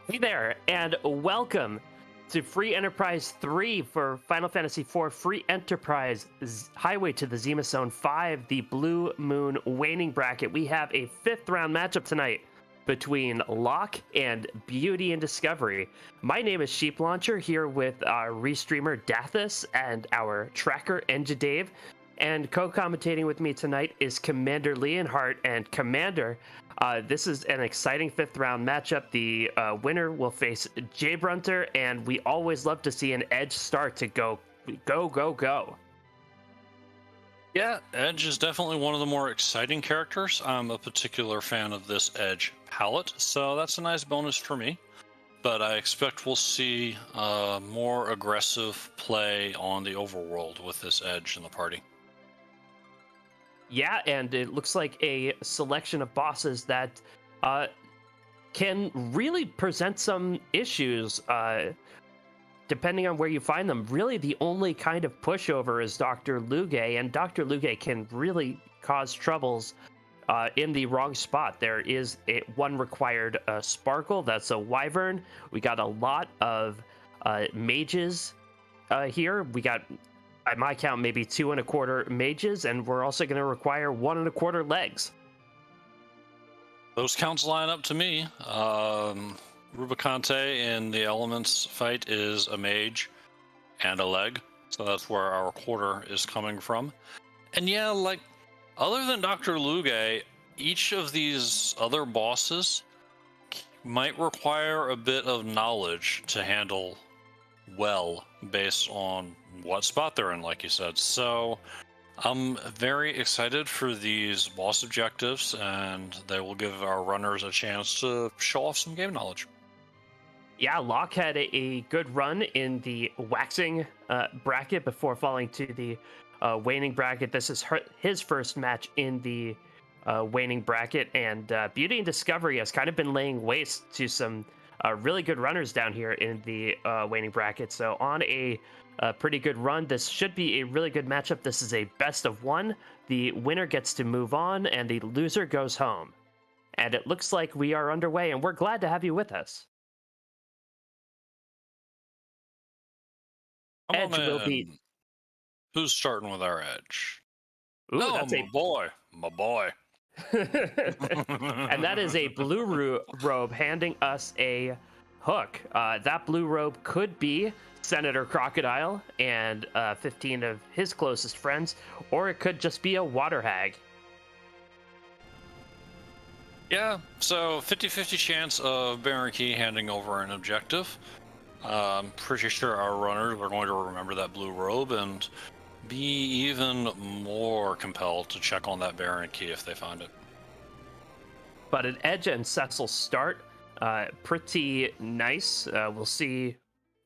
Hey there, and welcome to Free Enterprise 3 for Final Fantasy IV Free Enterprise Highway to the Zema Zone 5, the Blue Moon Waning Bracket. We have a fifth round matchup tonight between Locke and Beauty and Discovery. My name is Sheep Launcher, here with our restreamer Dathis and our tracker Enja Dave. And co-commentating with me tonight is Commander Leonhardt. And Commander, this is an exciting fifth round matchup. The winner will face Jay Brunter, and we always love to see an Edge start to go. Yeah, Edge is definitely one of the more exciting characters. I'm a particular fan of this Edge palette, so that's a nice bonus for me. But I expect we'll see more aggressive play on the overworld with this Edge in the party. Yeah, and it looks like a selection of bosses that can really present some issues depending on where you find them. Really, the only kind of pushover is Dr. Luge, and Dr. Luge can really cause troubles in the wrong spot. There is one required Sparkle, that's a Wyvern. We got a lot of mages here. We got, by my count, maybe 2¼ mages, and we're also going to require 1¼ legs. Those counts line up to me. Rubicante in the elements fight is a mage and a leg, so that's where our quarter is coming from. And yeah, like, other than Dr. Luge, each of these other bosses might require a bit of knowledge to handle well based on what spot they're in, like you said. So I'm very excited for these boss objectives, and they will give our runners a chance to show off some game knowledge. Yeah, Locke had a good run in the waxing bracket before falling to the waning bracket. This is his first match in the waning bracket, and Beauty and Discovery has kind of been laying waste to some really good runners down here in the waning bracket. So on a pretty good run, this should be a really good matchup. This is a best of one. The winner gets to move on, and the loser goes home. And it looks like we are underway, and we're glad to have you with us. Come Edge on will be. in. Who's starting with our Edge? Ooh, Oh, that's my a. boy. My boy. And that is a blue robe handing us a hook. That blue robe could be Senator Crocodile and 15 of his closest friends, or it could just be a water hag. Yeah, so 50-50 chance of Baron Key handing over an objective. I'm pretty sure our runners are going to remember that blue robe and be even more compelled to check on that Baron Key if they find it. But an Edge and Cecil start pretty nice. We'll see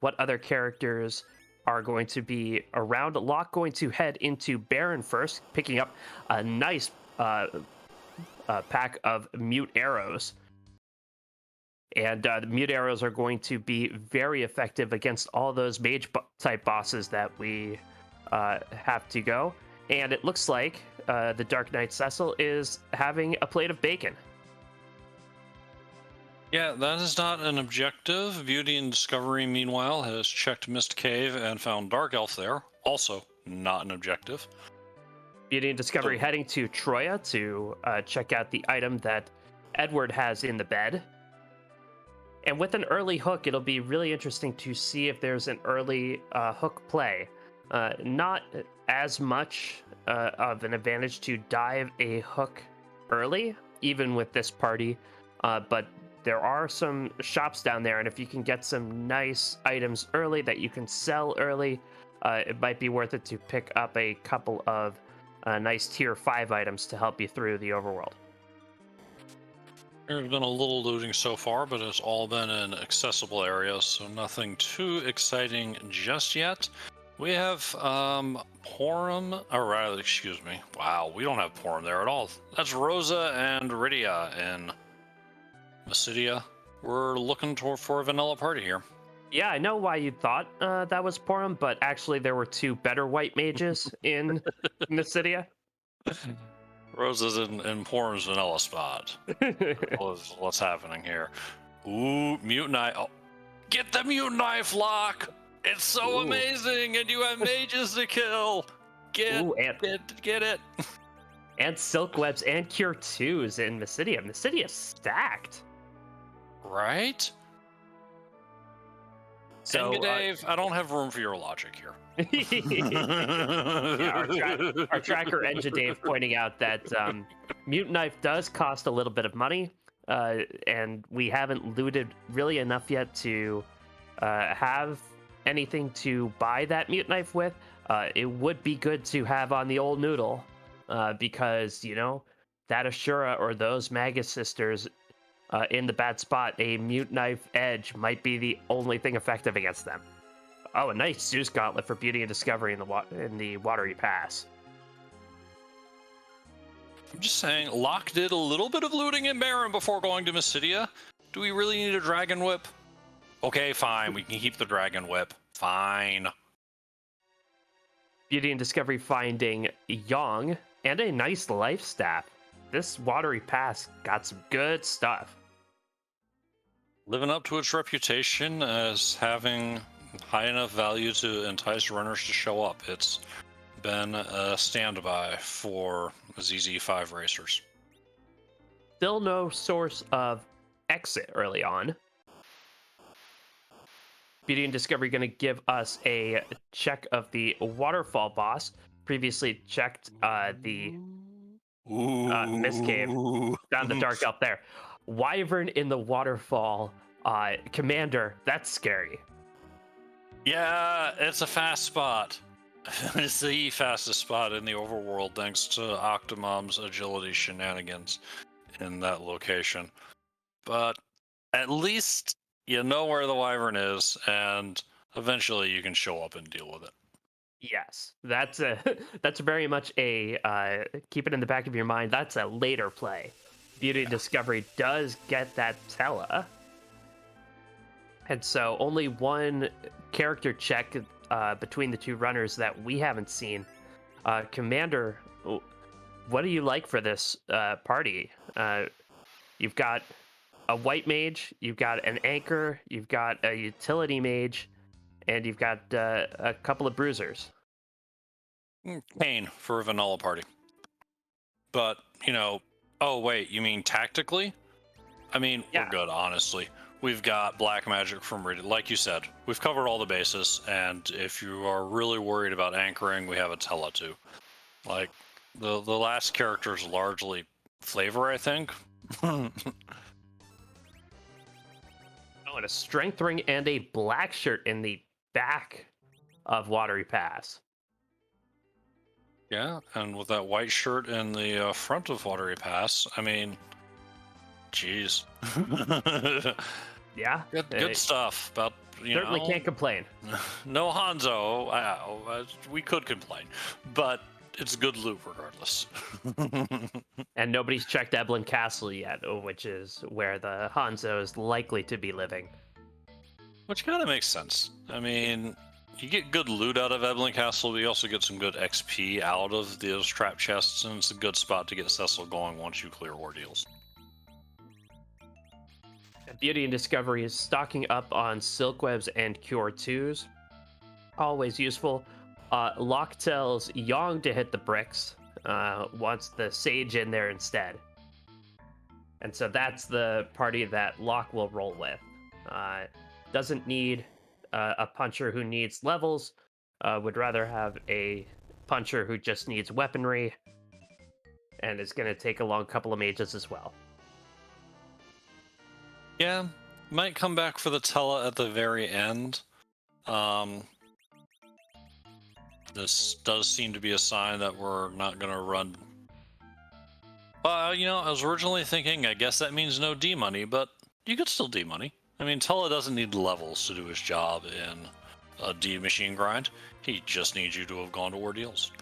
what other characters are going to be around. Locke going to head into Baron first, picking up a nice pack of mute arrows. And the mute arrows are going to be very effective against all those mage type bosses that we have to go. And it looks like the Dark Knight Cecil is having a plate of bacon. Yeah, that is not an objective. Beauty and Discovery, meanwhile, has checked Mist Cave and found Dark Elf there. Also not an objective. Beauty and Discovery heading to Troya to check out the item that Edward has in the bed. And with an early hook, it'll be really interesting to see if there's an early hook play. Not as much of an advantage to dive a hook early, even with this party, but there are some shops down there, and if you can get some nice items early that you can sell early, it might be worth it to pick up a couple of nice tier 5 items to help you through the overworld. There's been a little looting so far, but it's all been in accessible areas, so nothing too exciting just yet. We have Porum, or rather, excuse me. Wow, we don't have Porum there at all. That's Rosa and Rydia in Mysidia. We're looking for a vanilla party here. Yeah, I know why you thought that was Porum, but actually there were two better white mages in Mysidia. Rosa's in Porum's vanilla spot. What's happening here? Ooh, mutant knife. Oh, get the mutant knife, Locke. It's so Ooh. amazing, and you have mages to kill. Get Ooh, it. and Silk Webs and Cure 2s in Mysidia. Mysidia's stacked. Right? So, Dave, I don't have room for your logic here. yeah, our tracker Engine Dave pointing out that Mutant Knife does cost a little bit of money, and we haven't looted really enough yet to have anything to buy that Mutant Knife with. It would be good to have on the old noodle, because, you know, that Ashura or those Magus sisters in the bad spot, a Mute Knife Edge might be the only thing effective against them. Oh, a nice Zeus Gauntlet for Beauty and Discovery in the Watery Pass. I'm just saying, Locke did a little bit of looting in Baron before going to Mysidia. Do we really need a Dragon Whip? Okay, fine, we can keep the Dragon Whip. Fine. Beauty and Discovery finding Yong and a nice Life Staff. This Watery Pass got some good stuff. Living up to its reputation as having high enough value to entice runners to show up. It's been a standby for ZZ5 racers. Still no source of exit early on. Beauty and Discovery going to give us a check of the Waterfall boss. Previously checked the Mist Cave. Found the Dark Elf there. Wyvern in the Waterfall. Commander, that's scary. Yeah, it's a fast spot. It's the fastest spot in the overworld thanks to Octomom's agility shenanigans in that location. But at least you know where the Wyvern is, and eventually you can show up and deal with it. Yes, that's very much a keep it in the back of your mind. That's a later play. Beauty and Discovery does get that Tella, and so only one character check between the two runners that we haven't seen. Commander, what do you like for this party? You've got a white mage, you've got an anchor, you've got a utility mage, and you've got a couple of bruisers. Pain for a vanilla party. But, you know, oh wait, you mean tactically? I mean, Yeah. We're good, honestly. We've got black magic from Reddit. Like you said, we've covered all the bases, and if you are really worried about anchoring, we have a Tella too. Like, the last character is largely flavor, I think. Oh, and a strength ring and a black shirt in the back of Watery Pass. Yeah, and with that white shirt in the front of Watery Pass, I mean, jeez. Yeah, Good stuff. About, you certainly know, can't complain. no Hanzo. We could complain, but it's good loot regardless. And nobody's checked Eblin Castle yet, which is where the Hanzo is likely to be living. Which kind of makes sense. I mean, you get good loot out of Evelyn Castle, but you also get some good XP out of those trap chests, and it's a good spot to get Cecil going once you clear ordeals. Beauty and Discovery is stocking up on Silk Webs and Cure 2s. Always useful. Locke tells Yong to hit the bricks. Wants the Sage in there instead. And so that's the party that Locke will roll with. Doesn't need a puncher who needs levels. Would rather have a puncher who just needs weaponry. And is going to take along a couple of mages as well. Yeah, might come back for the Tella at the very end. This does seem to be a sign that we're not going to run. You know, I was originally thinking, I guess that means no D money, but you could still D money. I mean, Tella doesn't need levels to do his job in a D machine grind. He just needs you to have gone to ordeals.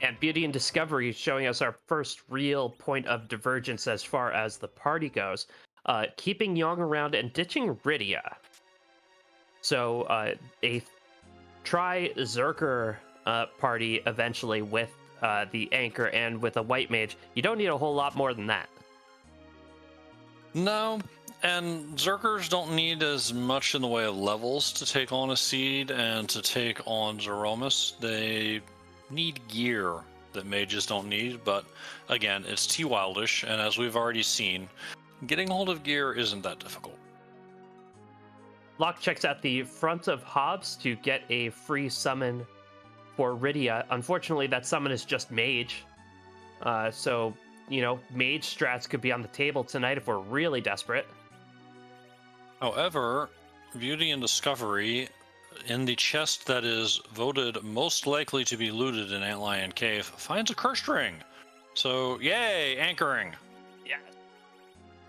And Beauty and Discovery is showing us our first real point of divergence as far as the party goes. Keeping Yong around and ditching Rydia. So a tri-Zerker party eventually with the Anchor and with a White Mage. You don't need a whole lot more than that. No, and Zerkers don't need as much in the way of levels to take on a Seed and to take on Zeromus. They need gear that mages don't need, but again, it's T-Wildish, and as we've already seen, getting hold of gear isn't that difficult. Locke checks out the front of Hobbs to get a free summon for Rydia. Unfortunately, that summon is just mage. So, mage strats could be on the table tonight if we're really desperate. However, Beauty and Discovery, in the chest that is voted most likely to be looted in Antlion Cave, finds a cursed ring. So, yay, anchoring. Yeah.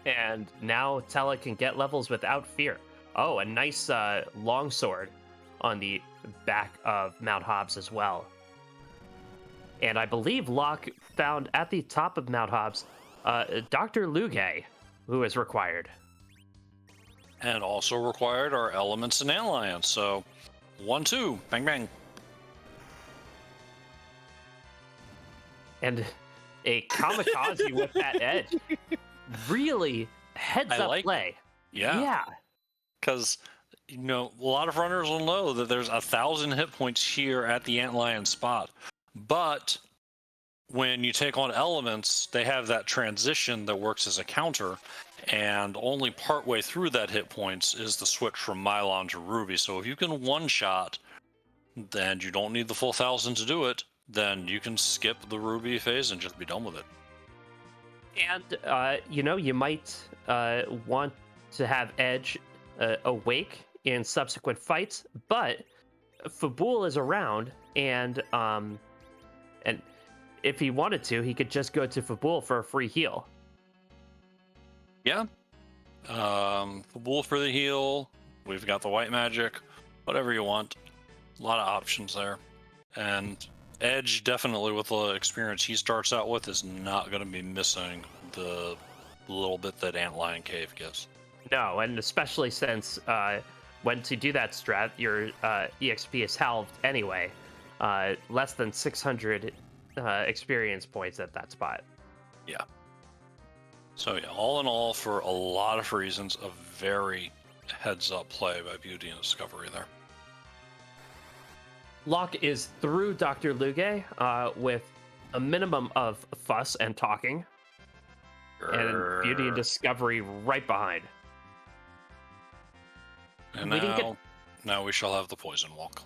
And now Tella can get levels without fear. Oh, a nice longsword on the back of Mount Hobbs as well. And I believe Locke found at the top of Mount Hobbs Dr. Lugay, who is required. And also required are elements in Antlion. So, 1-2, bang bang. And a kamikaze with that edge. Really heads up play. Yeah. Because, a lot of runners will know that there's 1,000 hit points here at the Antlion spot. But when you take on elements, they have that transition that works as a counter, and only partway through that hit points is the switch from Mylon to Ruby. So if you can one-shot, then you don't need the full 1,000 to do it, then you can skip the Ruby phase and just be done with it. And, you might want to have Edge awake in subsequent fights, but Fabul is around, and if he wanted to, he could just go to Fabul for a free heal. Yeah. Fabul for the heal. We've got the white magic. Whatever you want. A lot of options there. And Edge, definitely with the experience he starts out with, is not going to be missing the little bit that Antlion Cave gives. No, and especially since when to do that strat, your EXP is halved anyway. Less than 600 experience points at that spot. Yeah. So yeah, all in all, for a lot of reasons, a very heads-up play by Beauty and Discovery there. Locke is through Dr. Lugay with a minimum of fuss and talking. And Beauty and Discovery right behind. And now we shall have the poison walk.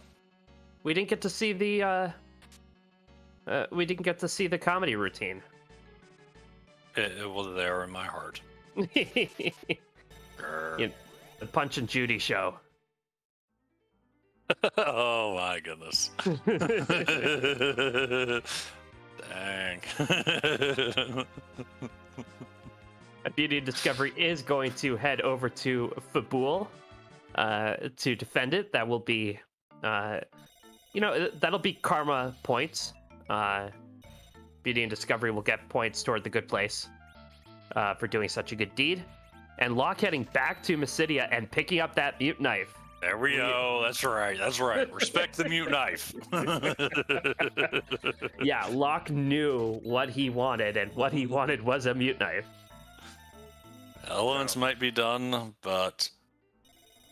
We didn't get to see the comedy routine. It was there in my heart. The Punch and Judy show. Oh my goodness. Dang. Beauty and Discovery is going to head over to Fabul to defend it. That will be, that'll be karma points. Beauty and Discovery will get points toward the good place for doing such a good deed. And Locke heading back to Mysidia and picking up that mute knife. There we go. That's right. Respect the mute knife. Yeah, Locke knew what he wanted, and what he wanted was a mute knife. Elements might be done, but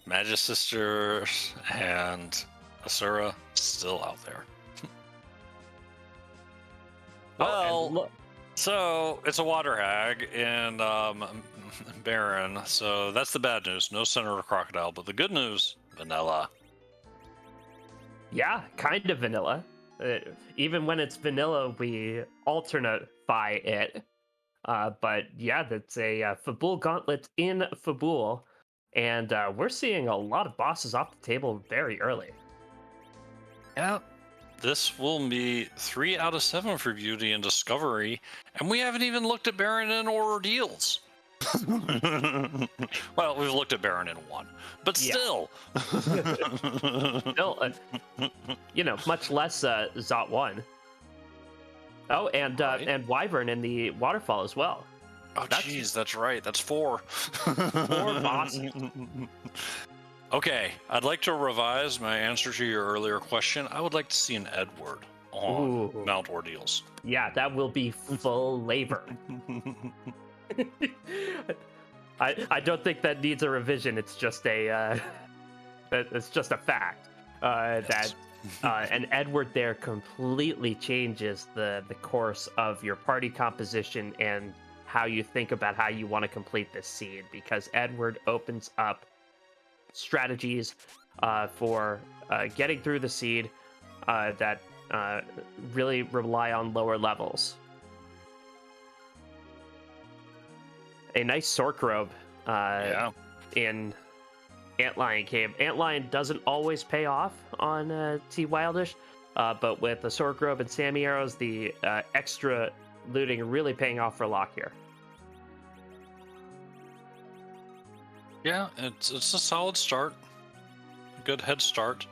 Magisister and Asura still out there. Well, so it's a water hag and Baron, so that's the bad news. No Senator Crocodile, but the good news, vanilla. Yeah, kind of vanilla. Even when it's vanilla, we alternify it. But yeah, that's a Fabul Gauntlet in Fabul, and we're seeing a lot of bosses off the table very early. Yeah. This will be 3 out of 7 for Beauty and Discovery, and we haven't even looked at Baron and Ordeals. Well, we've looked at Baron in 1, but still. Still, much less Zot 1. Oh, and Wyvern in the waterfall as well. Oh, jeez, that's right. That's 4. 4 bosses. Okay, I'd like to revise my answer to your earlier question. I would like to see an Edward on Mount Ordeals. Yeah, that will be full labor. I don't think that needs a revision. It's just a it's just a fact that and Edward there completely changes the course of your party composition and how you think about how you want to complete this seed, because Edward opens up strategies for getting through the seed that really rely on lower levels. A nice Sorkrobe in Antlion Cave. Antlion doesn't always pay off on T Wildish, but with the Sorkrobe and Sammy Arrows, the extra looting really paying off for Locke here. Yeah, it's a solid start. A good head start.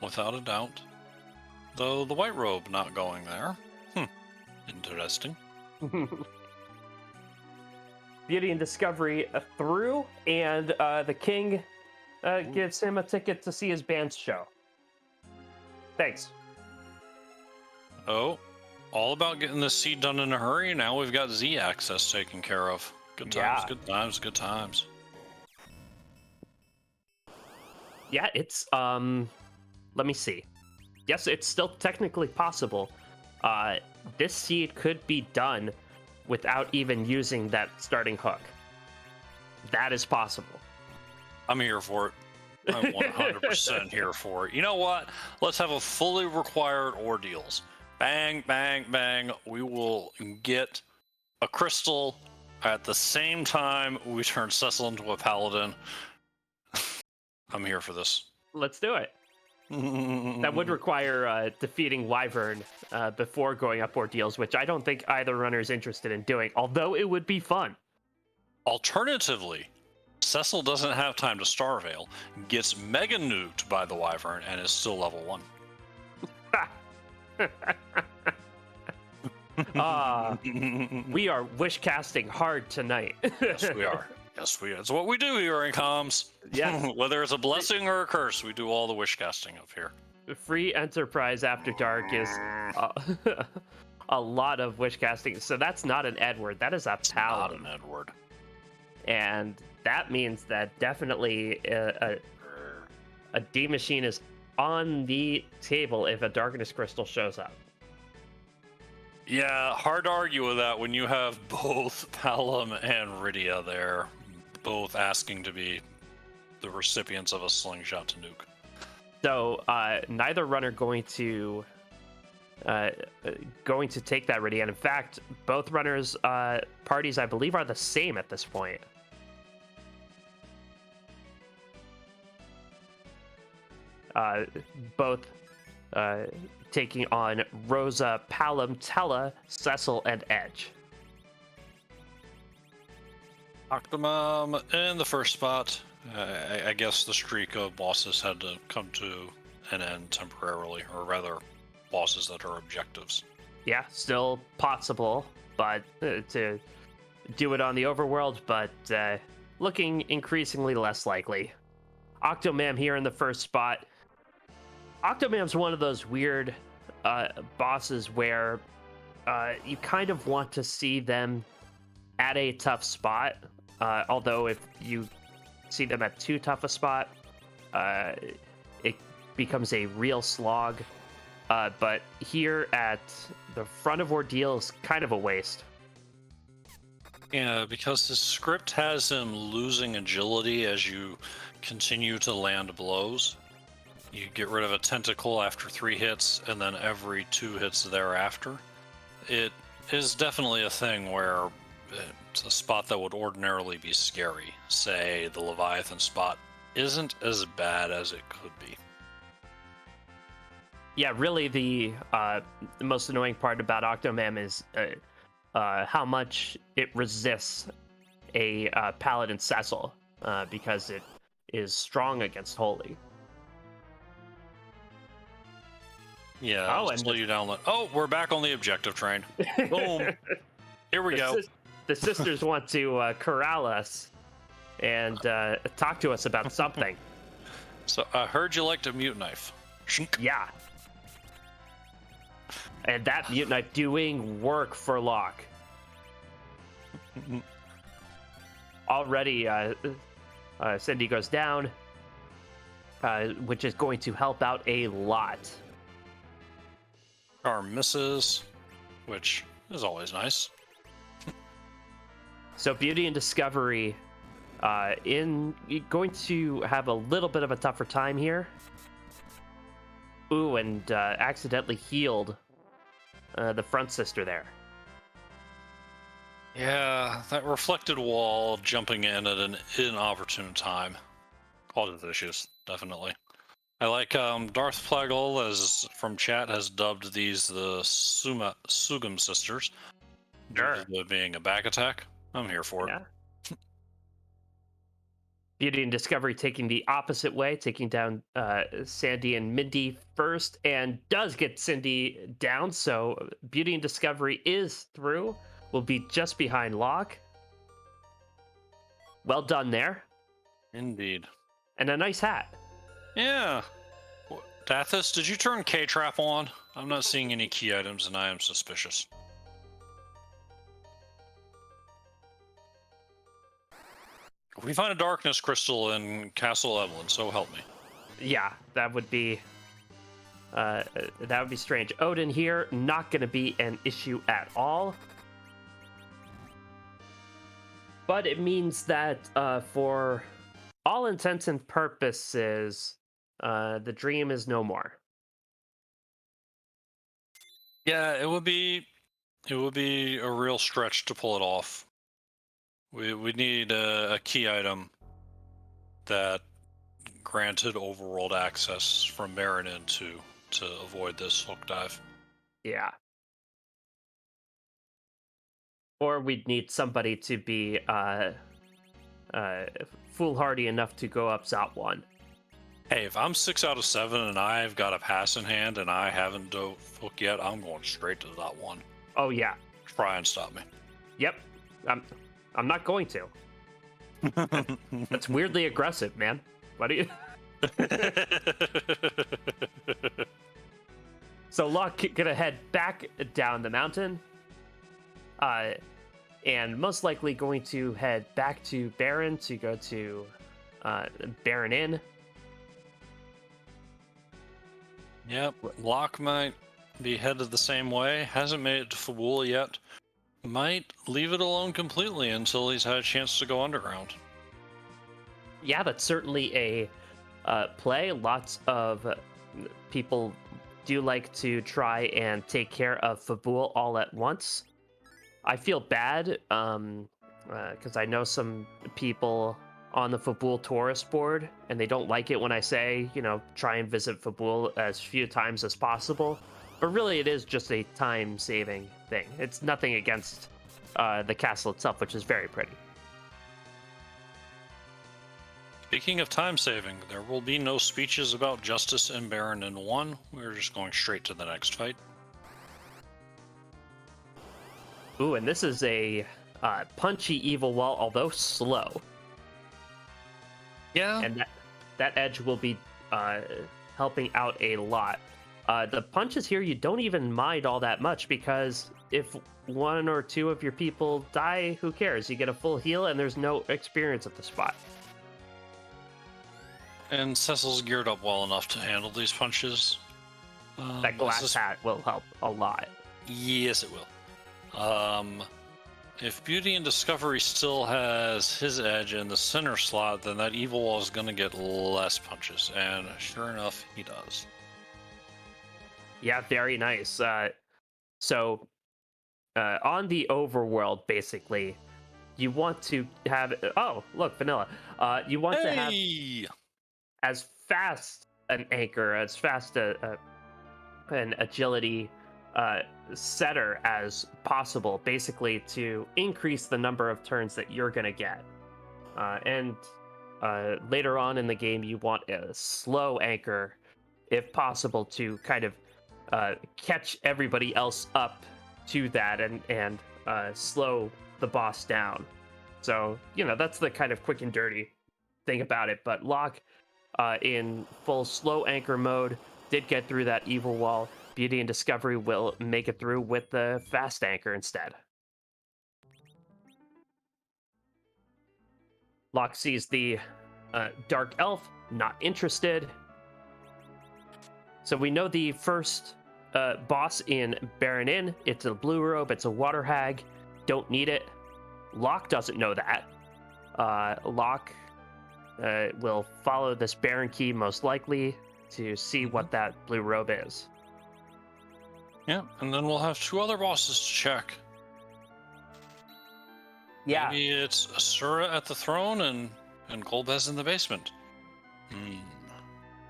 Without a doubt. Though the White Robe not going there. Interesting. Beauty and Discovery through, and the king gives him a ticket to see his band's show. Thanks. Oh, all about getting this seed done in a hurry. Now we've got Z access taken care of. Good times, good times, good times. Yeah, it's let me see. Yes, it's still technically possible. This seed could be done without even using that starting hook. That is possible. I'm here for it. I'm 100% here for it. You know what? Let's have a fully required ordeals. Bang, bang, bang. We will get a crystal at the same time we turn Cecil into a paladin. I'm here for this. Let's do it. That would require defeating Wyvern before going up ordeals, which I don't think either runner is interested in doing, although it would be fun. Alternatively, Cecil doesn't have time to Starveil, gets mega nuked by the Wyvern, and is still level 1. We are wish casting hard tonight. Yes, we are. Yes, we are. It's what we do here in comms. Yes. Whether it's a blessing or a curse, we do all the wish casting up here. Free Enterprise After Dark is a lot of wish casting. So that's not an Edward. That is a paladin. Not an Edward. And that means that definitely a D machine is on the table if a Darkness Crystal shows up. Yeah, hard to argue with that when you have both Palom and Rydia there, both asking to be the recipients of a slingshot to nuke. So neither runner going to take that Rydia. And in fact, both runners' parties, I believe, are the same at this point. Both taking on Rosa, Palom, Tella, Cecil, and Edge. Octomom in the first spot. I guess the streak of bosses had to come to an end temporarily, or rather, bosses that are objectives. Yeah, still possible, but to do it on the overworld, but looking increasingly less likely. Octomam here in the first spot. Octomam's one of those weird bosses where you kind of want to see them at a tough spot, although if you see them at too tough a spot, it becomes a real slog. But here at the front of Ordeal is kind of a waste. Yeah, because the script has him losing agility as you continue to land blows. You get rid of a tentacle after 3 hits, and then every 2 hits thereafter. It is definitely a thing where it's a spot that would ordinarily be scary. Say, the Leviathan spot isn't as bad as it could be. Yeah, really the most annoying part about Octomam is how much it resists a Paladin Cecil, because it is strong against Holy. Yeah, and slow you down. Oh, we're back on the objective train. Boom. Here we go. The sisters want to corral us and talk to us about something. So I heard you like to mute knife. Yeah. And that mute knife doing work for Locke. already Cindy goes down, which is going to help out a lot. Charm misses, which is always nice. So Beauty and Discovery going to have a little bit of a tougher time here. Ooh, and accidentally healed the front sister there. Yeah, that reflected wall jumping in at an inopportune time causes issues, definitely. I like Darth Plagueis, as from chat, has dubbed these the Sugum sisters. Sure. Due to it being a back attack. I'm here for it. Beauty and Discovery taking the opposite way, taking down Sandy and Mindy first, and does get Cindy down. So Beauty and Discovery is through. Will be just behind Locke. Well done there. Indeed. And a nice hat. Yeah. Dathis, did you turn K-Trap on? I'm not seeing any key items and I am suspicious. If we find a darkness crystal in Castle Evelyn, so help me. Yeah, that would be strange. Odin here, not going to be an issue at all. But it means that for all intents and purposes, the dream is no more. Yeah, it would be a real stretch to pull it off. We need a key item that granted overworld access from Marinan to avoid this hook dive. Yeah. Or we'd need somebody to be foolhardy enough to go up Zot 1. Hey, if I'm 6 out of 7 and I've got a pass in hand and I haven't dove hook yet, I'm going straight to Zot 1. Oh yeah. Try and stop me. Yep. I'm not going to. That's weirdly aggressive, man. What do you? So Locke gonna head back down the mountain, and most likely going to head back to Baron to go to Baron Inn. Yep, Locke might be headed the same way. Hasn't made it to Fabul yet. Might leave it alone completely until he's had a chance to go underground. Yeah, that's certainly a play. Lots of people do like to try and take care of Fabul all at once. I feel bad because I know some people on the Fabul tourist board, and they don't like it when I say, try and visit Fabul as few times as possible. But really, it is just a time-saving thing. It's nothing against the castle itself, which is very pretty. Speaking of time saving, there will be no speeches about justice in Baron in 1. We're just going straight to the next fight. Ooh, and this is a punchy evil wall, although slow. Yeah. And that edge will be helping out a lot. The punches here, you don't even mind all that much, because if 1 or 2 of your people die, who cares? You get a full heal and there's no experience at the spot. And Cecil's geared up well enough to handle these punches. That glass hat will help a lot. Yes, it will. If Beauty and Discovery still has his edge in the center slot, then that evil wall is going to get less punches. And sure enough, he does. Yeah, very nice. So on the overworld, basically, you want to have... Oh, look, Vanilla. You want to have as fast an anchor, as fast an agility setter as possible, basically to increase the number of turns that you're going to get. And later on in the game, you want a slow anchor, if possible, to kind of catch everybody else up to that and slow the boss down. So, that's the kind of quick and dirty thing about it. But Locke, in full slow anchor mode, did get through that evil wall. Beauty and Discovery will make it through with the fast anchor instead. Locke sees the dark elf, not interested. So we know the first boss in Baron Inn. It's a blue robe. It's a water hag. Don't need it. Locke doesn't know that. Locke will follow this Baron key most likely to see what that blue robe is. Yeah, and then we'll have 2 other bosses to check. Yeah. Maybe it's Asura at the throne and Golbez in the basement.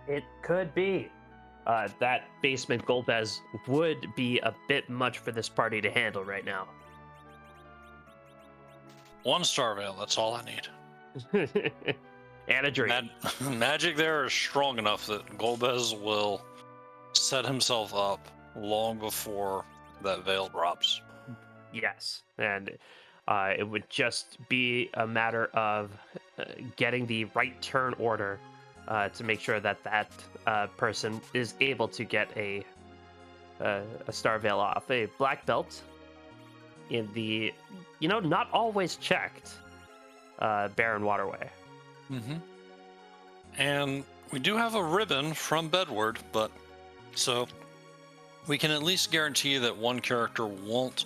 It could be. That basement Golbez would be a bit much for this party to handle right now. 1 star veil, that's all I need. And a dream. Magic there is strong enough that Golbez will set himself up long before that veil drops. Yes, and it would just be a matter of getting the right turn order to make sure that that person is able to get a star veil off. A black belt in the, not always checked Barren Waterway. Mm-hmm. And we do have a ribbon from Bedward, but so we can at least guarantee that one character won't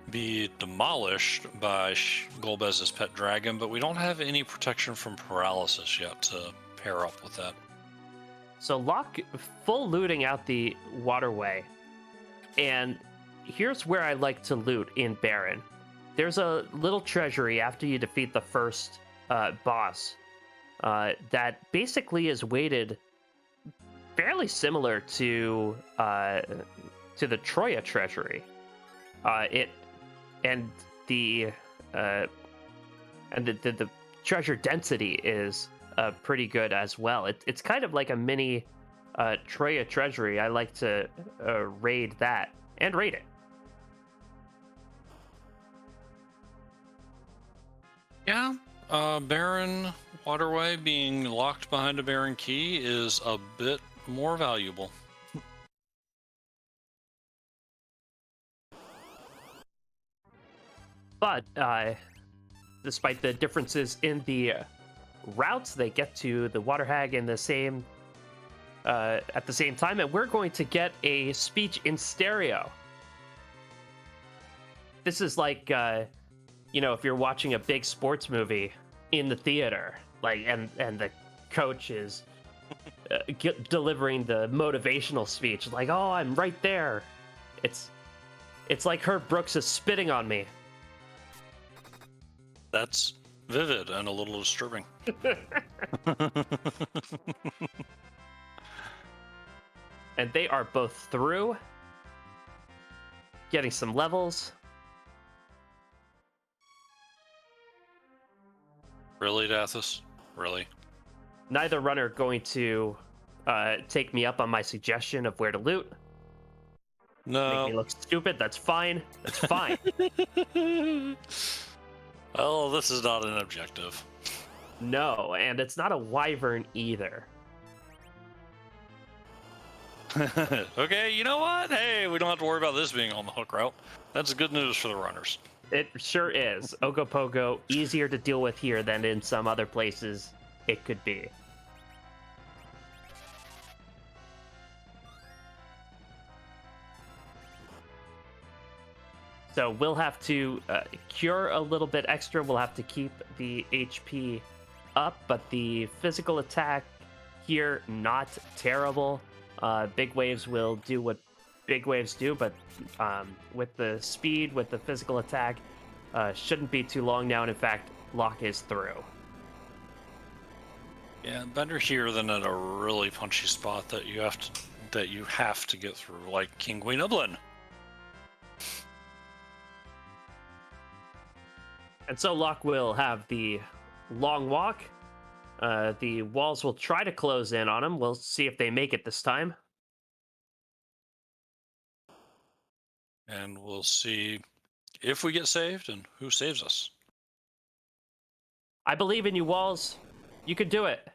be demolished by Golbez's pet dragon, but we don't have any protection from paralysis yet to pair up with that. So Locke full looting out the waterway, and here's where I like to loot in Baron. There's a little treasury after you defeat the first boss that basically is weighted fairly similar to the Troya treasury. The treasure density is pretty good as well. It's kind of like a mini Troya treasury. I like to raid that and raid it. Yeah, Baron Waterway being locked behind a Baron key is a bit more valuable. But despite the differences in the routes, they get to the Water Hag in the same at the same time, and we're going to get a speech in stereo. This is like if you're watching a big sports movie in the theater, and the coach is delivering the motivational speech, like, "Oh, I'm right there." It's like Herb Brooks is spitting on me. That's vivid and a little disturbing. And they are both through, getting some levels. Really, Dathus? Really? Neither runner going to take me up on my suggestion of where to loot. No. Make me look stupid. That's fine. That's fine. Well, this is not an objective. No, and it's not a wyvern either. Okay, you know what? Hey, we don't have to worry about this being on the hook route. That's good news for the runners. It sure is. Ogopogo, easier to deal with here than in some other places it could be. So we'll have to cure a little bit extra. We'll have to keep the HP up, but the physical attack here, not terrible. Big waves will do what big waves do, but with the speed, with the physical attack, shouldn't be too long now. And in fact, Locke is through. Yeah, better here than at a really punchy spot that you have to get through, like King Queen Ublin. And so Locke will have the long walk. The walls will try to close in on him. We'll see if they make it this time. And we'll see if we get saved and who saves us. I believe in you, Walls. You can do it.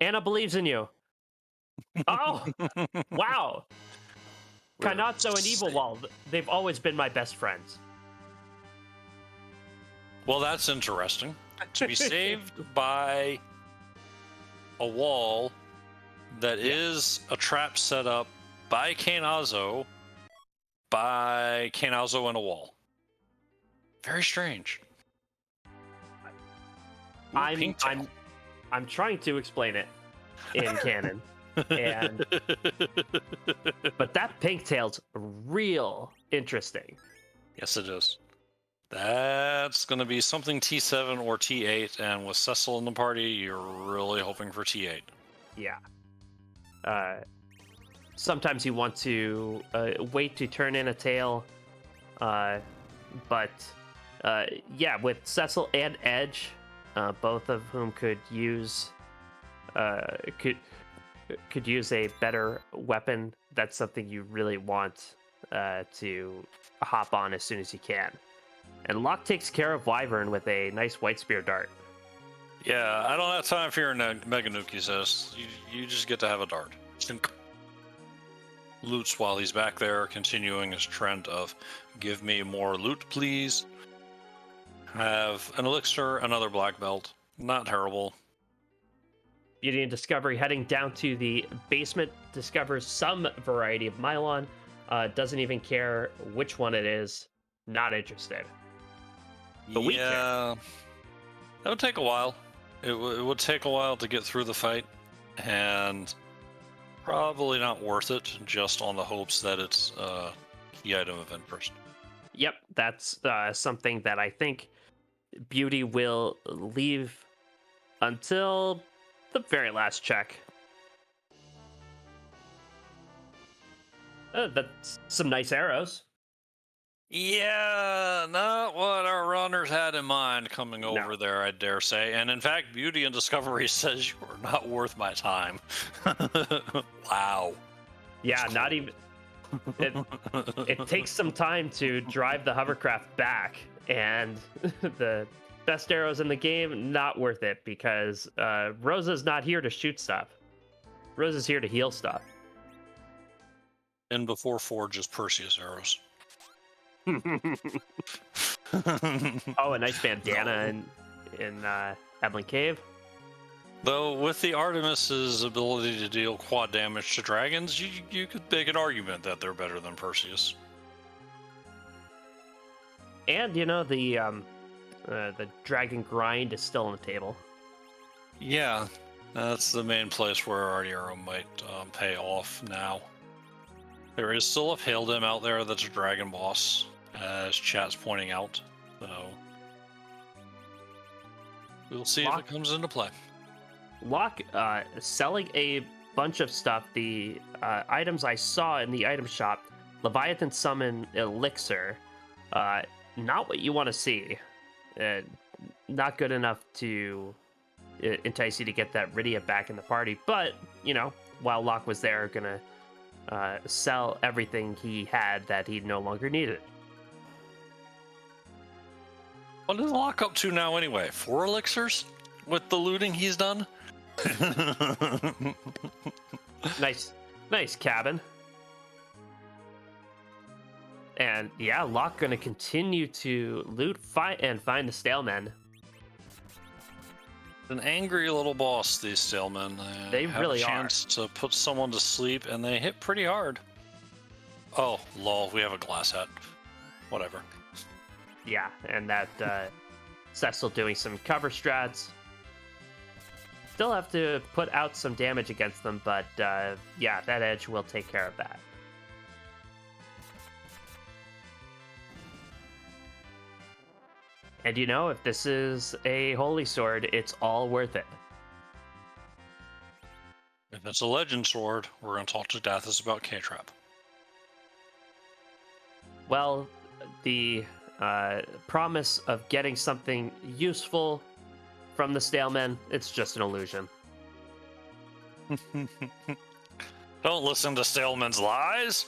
Anna believes in you. Oh, wow. Kanatsu and Evil Wall, they've always been my best friends. Well, that's interesting. To be saved by a wall that is a trap set up by Kainazo and a wall. Very strange. Ooh, Pinktail. I'm trying to explain it in canon, and but that Pinktail's real interesting. Yes, it is. That's going to be something T7 or T8, and with Cecil in the party, you're really hoping for T8. Yeah. Sometimes you want to wait to turn in a tail, but yeah, with Cecil and Edge, both of whom could use could use a better weapon. That's something you really want to hop on as soon as you can. And Locke takes care of Wyvern with a nice White Spear dart. Yeah, I don't have time for your Mega Nuke, says. You just get to have a dart. Loots while he's back there, continuing his trend of give me more loot, please. Have an elixir, another black belt. Not terrible. Beauty and Discovery heading down to the basement, discovers some variety of Mylon. Doesn't even care which one it is. Not interested. But we care. That would take a while. It would take a while to get through the fight, and probably not worth it just on the hopes that it's key item event first. Yep, that's something that I think Beauty will leave until the very last check. That's some nice arrows. Yeah, not what our runners had in mind coming over there, I dare say. And in fact, Beauty and Discovery says you are not worth my time. Wow. Yeah, not even... It takes some time to drive the hovercraft back, and the best arrows in the game, not worth it, because Rosa's not here to shoot stuff. Rosa's here to heal stuff. And before Forge is Perseus arrows. Oh, a nice bandana in Evelyn Cave. Though with the Artemis's ability to deal quad damage to dragons, you could make an argument that they're better than Perseus. And you know the dragon grind is still on the table. Yeah, that's the main place where Artiero might pay off now. There is still a Paladin out there that's a dragon boss, as chat's pointing out. So we'll see if it comes into play. Locke selling a bunch of stuff. The items I saw in the item shop: Leviathan Summon Elixir. Not what you want to see. Not good enough to entice you to get that Rydia back in the party. But you know, while Locke was there, gonna sell everything he had that he no longer needed. What is Locke up to now anyway? 4 elixirs with the looting he's done? Nice cabin. And yeah, Locke gonna continue to loot, fight, and find the Stalemen. An angry little boss, these Stalemen. They really have a chance to put someone to sleep, and they hit pretty hard. Oh, lol, we have a glass hat. Whatever. Yeah, and that Cecil doing some cover strats. Still have to put out some damage against them, but yeah, that Edge will take care of that. And you know, if this is a Holy Sword, it's all worth it. If it's a Legend Sword, we're going to talk to Dathis about K-Trap. Well, the promise of getting something useful from the Stalemen, it's just an illusion. Don't listen to Stalemen's lies!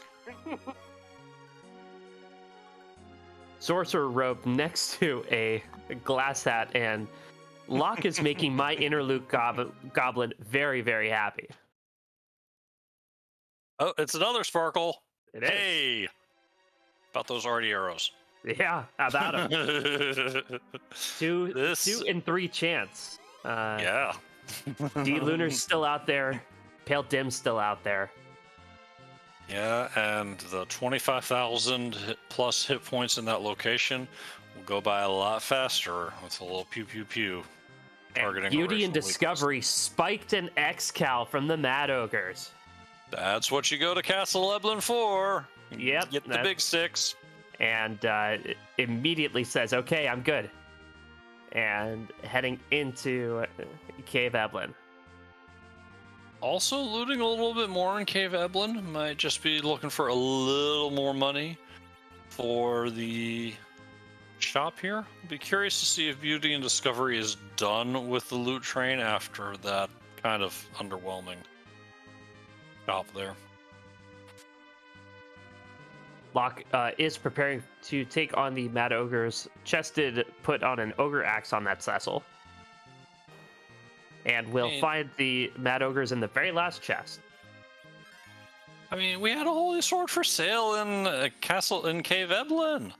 Sorcerer robe next to a glass hat, and Locke is making my inner Luke Goblin very, very happy. Oh, it's another Sparkle. It is. Hey! About those Artieros. Yeah, how about him? Two and 3 chance. Yeah. D Lunar's still out there. Pale Dim's still out there. Yeah, and the 25,000 plus hit points in that location will go by a lot faster with a little pew pew pew. Targeting Beauty and Discovery spiked an X-Cal from the Mad Ogres. That's what you go to Castle Eblin for. Yep. Get the big six. And it immediately says, okay, I'm good. And heading into Cave Eblin. Also looting a little bit more in Cave Eblin. Might just be looking for a little more money for the shop here. Be curious to see if Beauty and Discovery is done with the loot train after that kind of underwhelming shop there. Locke is preparing to take on the Mad Ogres. Chested put on an Ogre Axe on that Cecil. And we'll find the Mad Ogres in the very last chest. I mean, we had a holy sword for sale in Castle in Cave Eblin.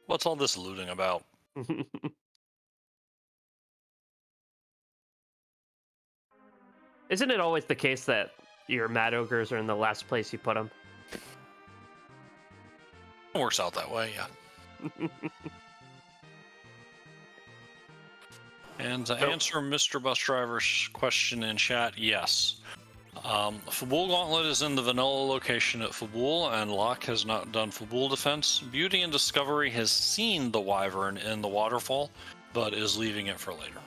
What's all this looting about? Isn't it always the case that your Mad Ogres are in the last place you put them? It works out that way, yeah. And to answer Mr. Bus Driver's question in chat, yes. Fabul Gauntlet is in the vanilla location at Fabul, and Locke has not done Fabul defense. Beauty and Discovery has seen the Wyvern in the waterfall, but is leaving it for later.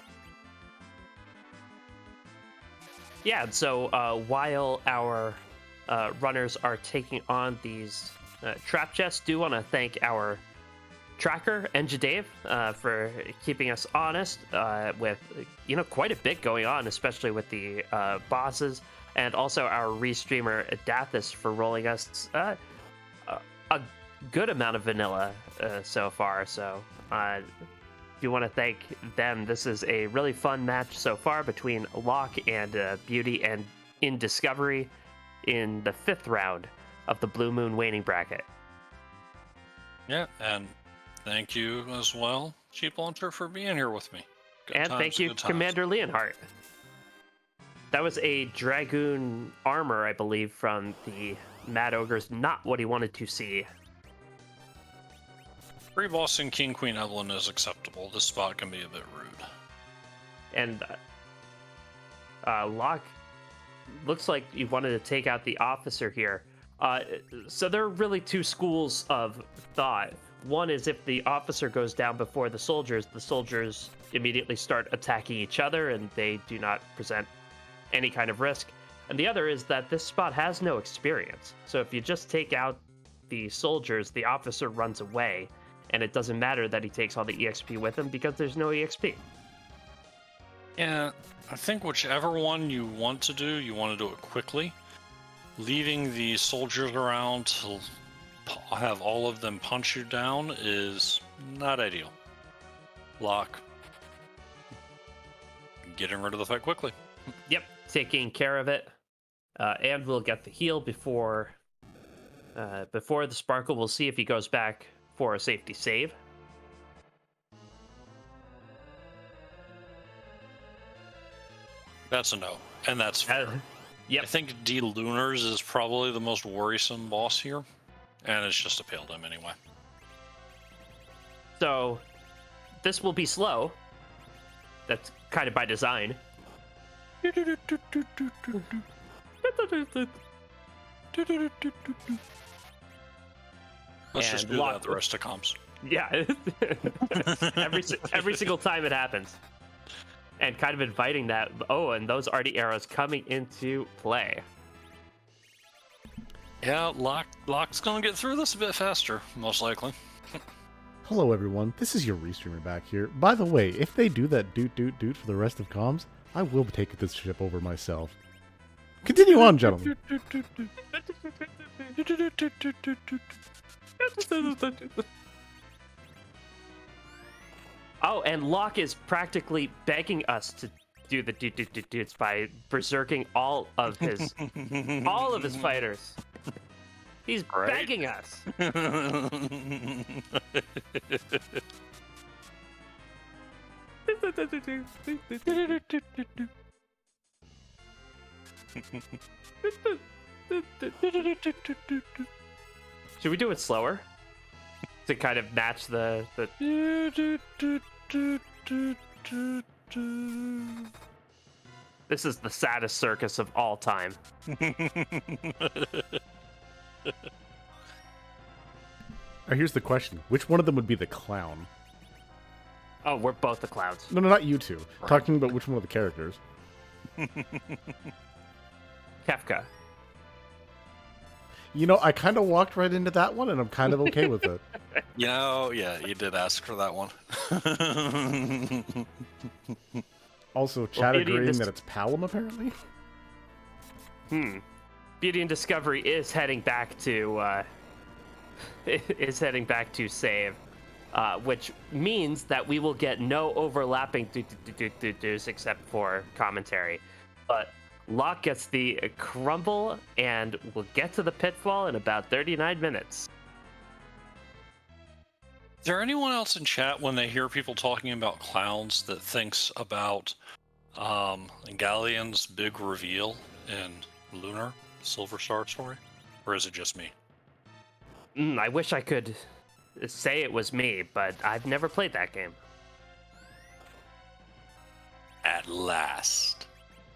Yeah, so while our runners are taking on these trap chests, do want to thank our tracker, Enja Dave, for keeping us honest with quite a bit going on, especially with the bosses, and also our restreamer Dathis for rolling us a good amount of vanilla so far. So do want to thank them. This is a really fun match so far between Locke and Beauty and in Discovery in the 5th round of the Blue Moon Waning bracket. Yeah, and thank you as well, Cheap Launcher, for being here with me. Thank you, Commander Leonhardt. That was a Dragoon armor, I believe, from the Mad Ogres. Not what he wanted to see. Free boss in King Queen Evelyn is acceptable. This spot can be a bit rude. And Locke looks like you wanted to take out the officer here. So there are really 2 schools of thought. One is if the officer goes down before the soldiers immediately start attacking each other and they do not present any kind of risk. And the other is that this spot has no experience. So if you just take out the soldiers, the officer runs away, and it doesn't matter that he takes all the EXP with him because there's no EXP. Yeah, I think whichever one you want to do it quickly. Leaving the soldiers around to have all of them punch you down is not ideal. Locke, getting rid of the fight quickly. Yep, taking care of it. And we'll get the heal before the Sparkle. We'll see if he goes back for a safety save. That's a no, and that's fair. Yep. I think D Lunars is probably the most worrisome boss here, and it's just a Pale Dim anyway. So this will be slow. That's kind of by design. Let's just do that the rest of comms. Yeah. every single time it happens. And kind of inviting that. Oh, and those arty arrows coming into play. Yeah, Locke's gonna get through this a bit faster, most likely. Hello everyone, this is your restreamer back here. By the way, if they do that doot for the rest of comms, I will take this ship over myself. Continue on, gentlemen. Oh, and Locke is practically begging us to do the doots by berserking all of his fighters. He's Right? begging us. Should we do it slower to kind of match the? This is the saddest circus of all time. Here's the question: which one of them would be the clown? Oh, we're both the clowns. No, not you two. Talking about which one of the characters. Kefka. You know, I kind of walked right into that one, and I'm kind of okay with it. You know, yeah, you did ask for that one. Also, chat Beauty and agreeing Dis- that it's Palom, apparently. Beauty and Discovery is heading back to save, which means that we will get no overlapping do's except for commentary. But Locke gets the crumble, and we'll get to the pitfall in about 39 minutes. Is there anyone else in chat when they hear people talking about clowns that thinks about Galleon's big reveal in Lunar Silver Star story? Or is it just me? I wish I could say it was me, but I've never played that game. At last,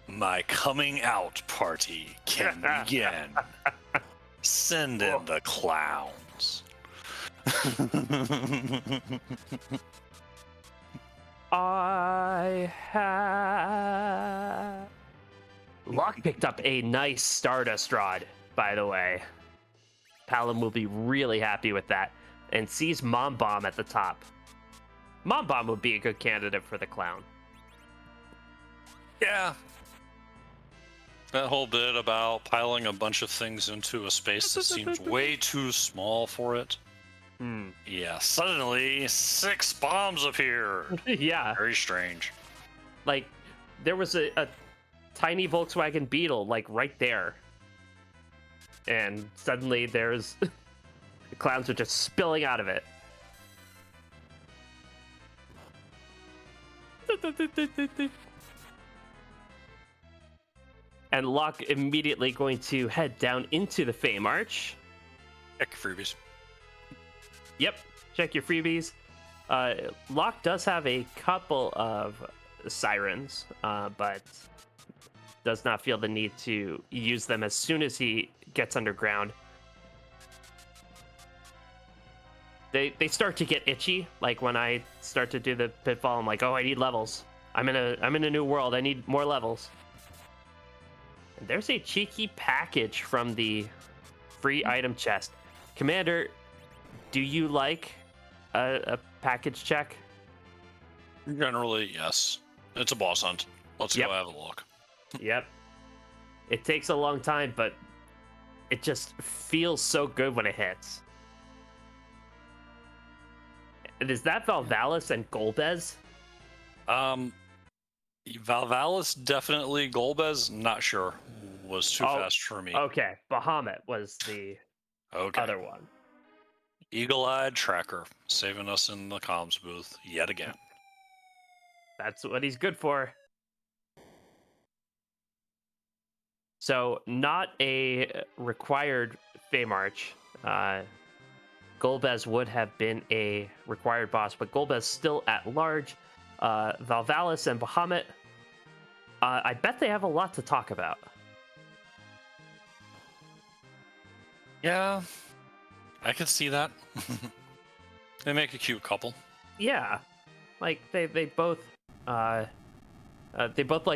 my coming out party can begin. Send in the clowns. I have. Locke picked up a nice Stardust Rod, by the way. Palom will be really happy with that, and sees Mom Bomb at the top. Mom Bomb would be a good candidate for the clown. Yeah. That whole bit about piling a bunch of things into a space that seems way too small for it. Yeah, suddenly 6 bombs appear. Yeah, Very strange. like there was a tiny Volkswagen Beetle like right there, and suddenly there's the clowns are just spilling out of it. And Locke immediately going to head down into the Fame Arch. Check your freebies. Yep, check your freebies. Locke does have a couple of sirens, but does not feel the need to use them as soon as he gets underground. They start to get itchy, like when I start to do the pitfall. I'm like, oh, I need levels. I'm in a new world. I need more levels. And there's a cheeky package from the free item chest. Commander, do you like a package check? Generally, yes. It's a boss hunt. Let's Yep. go have a look. Yep. It takes a long time, but it just feels so good when it hits. And is that Valvalis and Golbez? Valvalis definitely. Golbez, not sure. Was too Oh, fast for me. Okay, Bahamut was the Okay. other one. Eagle-eyed tracker saving us in the comms booth yet again. That's what he's good for. So, not a required Fame Arch. Golbez would have been a required boss, but Golbez still at large. Valvalis and Bahamut, I bet they have a lot to talk about. Yeah, I can see that. They make a cute couple. Yeah, like they both like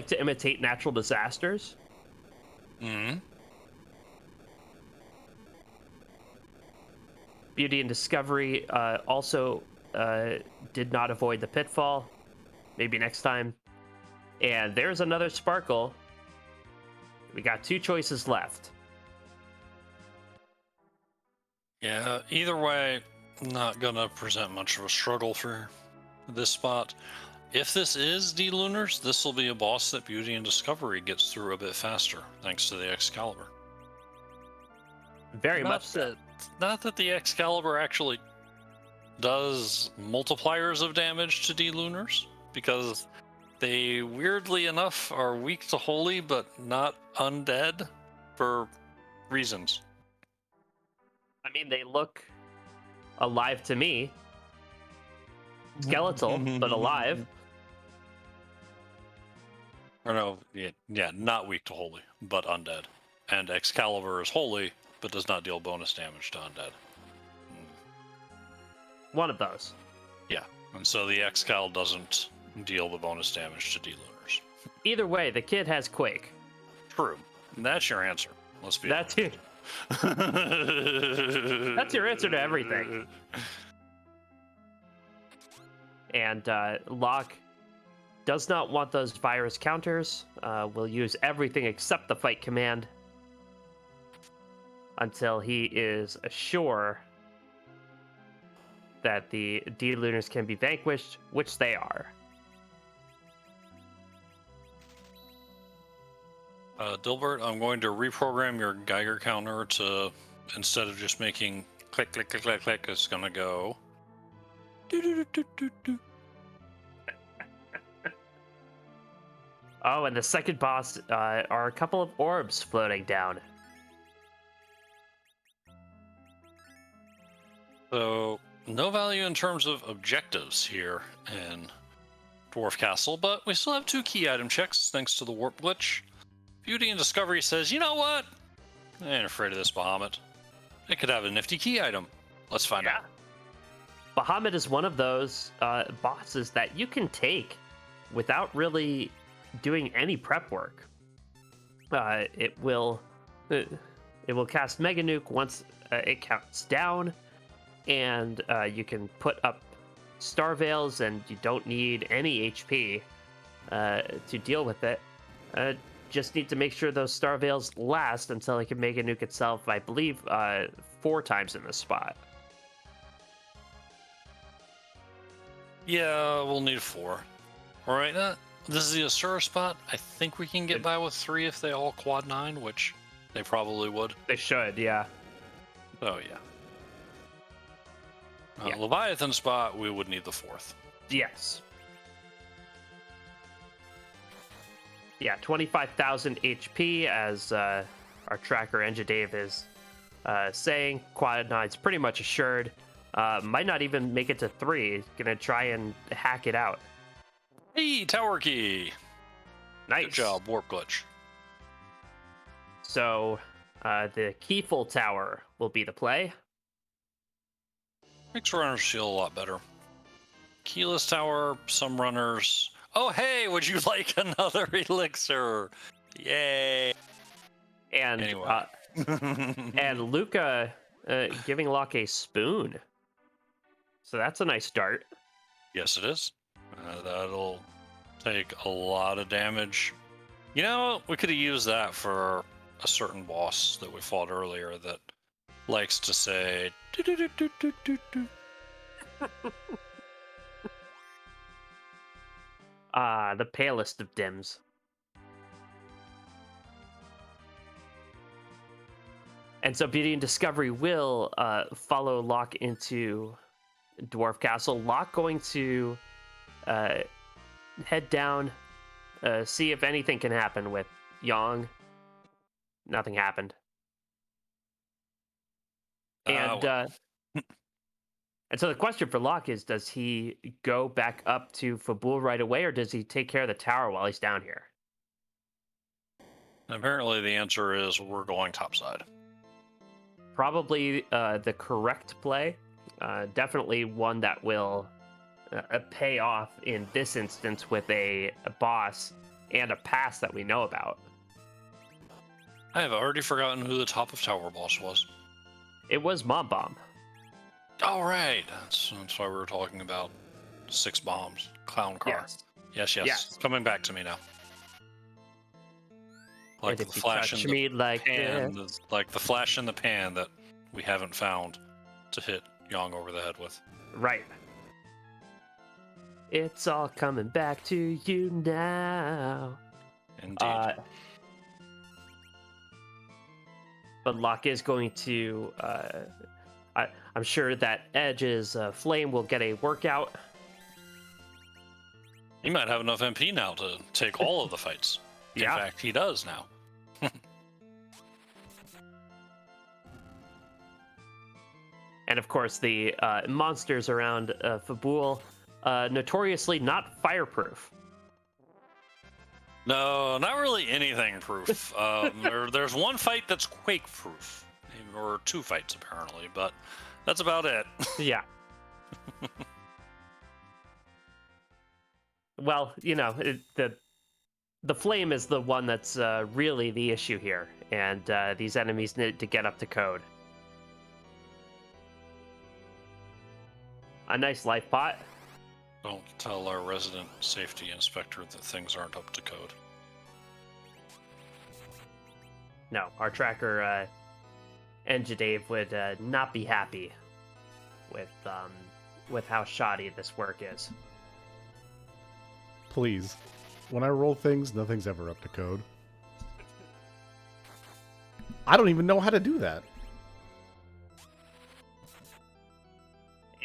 to imitate natural disasters. Hmm. Beauty and Discovery also did not avoid the pitfall. Maybe next time. And there's another Sparkle. We got 2 choices left. Yeah, either way, not gonna present much of a struggle for this spot. If this is D-Lunars, this will be a boss that Beauty and Discovery gets through a bit faster, thanks to the Excalibur. Very much so. Not that the Excalibur actually does multipliers of damage to D-Lunars, because they weirdly enough are weak to holy but not undead for reasons. I mean, they look alive to me. Skeletal, but alive. Or no, yeah, not weak to holy, but undead. And Excalibur is holy, but does not deal bonus damage to undead. One of those. Yeah, and so the Excal doesn't deal the bonus damage to D-Lunars. Either way, the kid has Quake. True. And that's your answer. Let's be That's honest. That's your answer to everything. And Locke does not want those virus counters. Will use everything except the fight command until he is sure that the D-Lunars can be vanquished, which they are. Dilbert, I'm going to reprogram your Geiger counter to, instead of just making click, click, click, click, click, it's going to go. Oh, and the second boss are a couple of orbs floating down. So, no value in terms of objectives here in Dwarf Castle, but we still have 2 key item checks thanks to the warp glitch. Beauty and Discovery says, you know what? I ain't afraid of this Bahamut. It could have a nifty key item. Let's find out. Bahamut is one of those bosses that you can take without really doing any prep work. It will cast Mega Nuke once it counts down, and you can put up Star Veils, and you don't need any HP to deal with it. Just need to make sure those Star Veils last until it can Mega Nuke itself, I believe, 4 times in this spot. Yeah, we'll need 4. All right, this is the Asura spot. I think we can get by with 3 if they all quad 9, which they probably would. They should, yeah. Oh, yeah. Yeah. Leviathan spot, we would need the 4th. Yes. Yeah, 25,000 HP, as our tracker Enjadave is saying. Quad 9's pretty much assured. Might not even make it to 3. Gonna try and hack it out. Hey, Tower Key! Nice. Good job, Warp Glitch. So, the Keyful Tower will be the play. Makes runners feel a lot better. Keyless Tower, some runners... Oh, hey, would you like another elixir? Yay! And Anyway. and Luca giving Locke a spoon. So that's a nice start. Yes, it is. That'll take a lot of damage. You know, we could have used that for a certain boss that we fought earlier that likes to say... "Do-do-do-do-do-do-do." The palest of dims. And so Beauty and Discovery will follow Locke into Dwarf Castle. Locke going to head down, see if anything can happen with Yong. Nothing happened. And and so the question for Locke is, does he go back up to Fabul right away, or does he take care of the tower while he's down here? Apparently the answer is we're going topside. Probably the correct play. Definitely one that will pay off in this instance with a boss and a pass that we know about. I have already forgotten who the top of tower boss was. It was Mom Bomb. Oh, right. That's why we were talking about 6 bombs. Clown car. Yes. Coming back to me now. Like And the if you flash touch in the me like pan, this. like the flash in the pan that we haven't found to hit Yong over the head with. Right. It's all coming back to you now. Indeed. but Locke is going to. I'm sure that Edge's flame will get a workout. He might have enough MP now to take all of the fights. In Yeah. fact, he does now. And of course, the monsters around Fabul, notoriously not fireproof. No, not really anything proof. There's one fight that's quake proof, or two fights apparently, but that's about it. Yeah. Well, you know, the flame is the one that's really the issue here, and these enemies need to get up to code. A nice life pot. Don't tell our resident safety inspector that things aren't up to code. No, our tracker, Enjadave, would not be happy with how shoddy this work is. Please. When I roll things, nothing's ever up to code. I don't even know how to do that.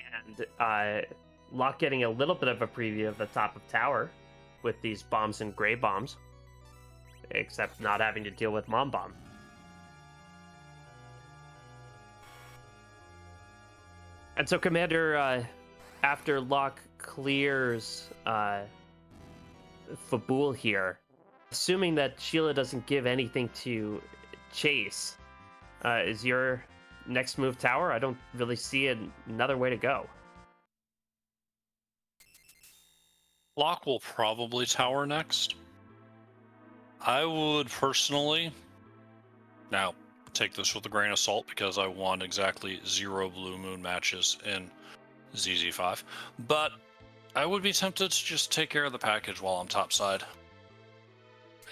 And Locke getting a little bit of a preview of the top of tower with these bombs and gray bombs, except not having to deal with Mom Bomb. And so Commander, after Locke clears Fabul here, assuming that Sheila doesn't give anything to Chase, is your next move tower? I don't really see another way to go. Locke will probably tower next. I would personally, now take this with a grain of salt because I won exactly 0 Blue Moon matches in ZZ5, but I would be tempted to just take care of the package while I'm topside,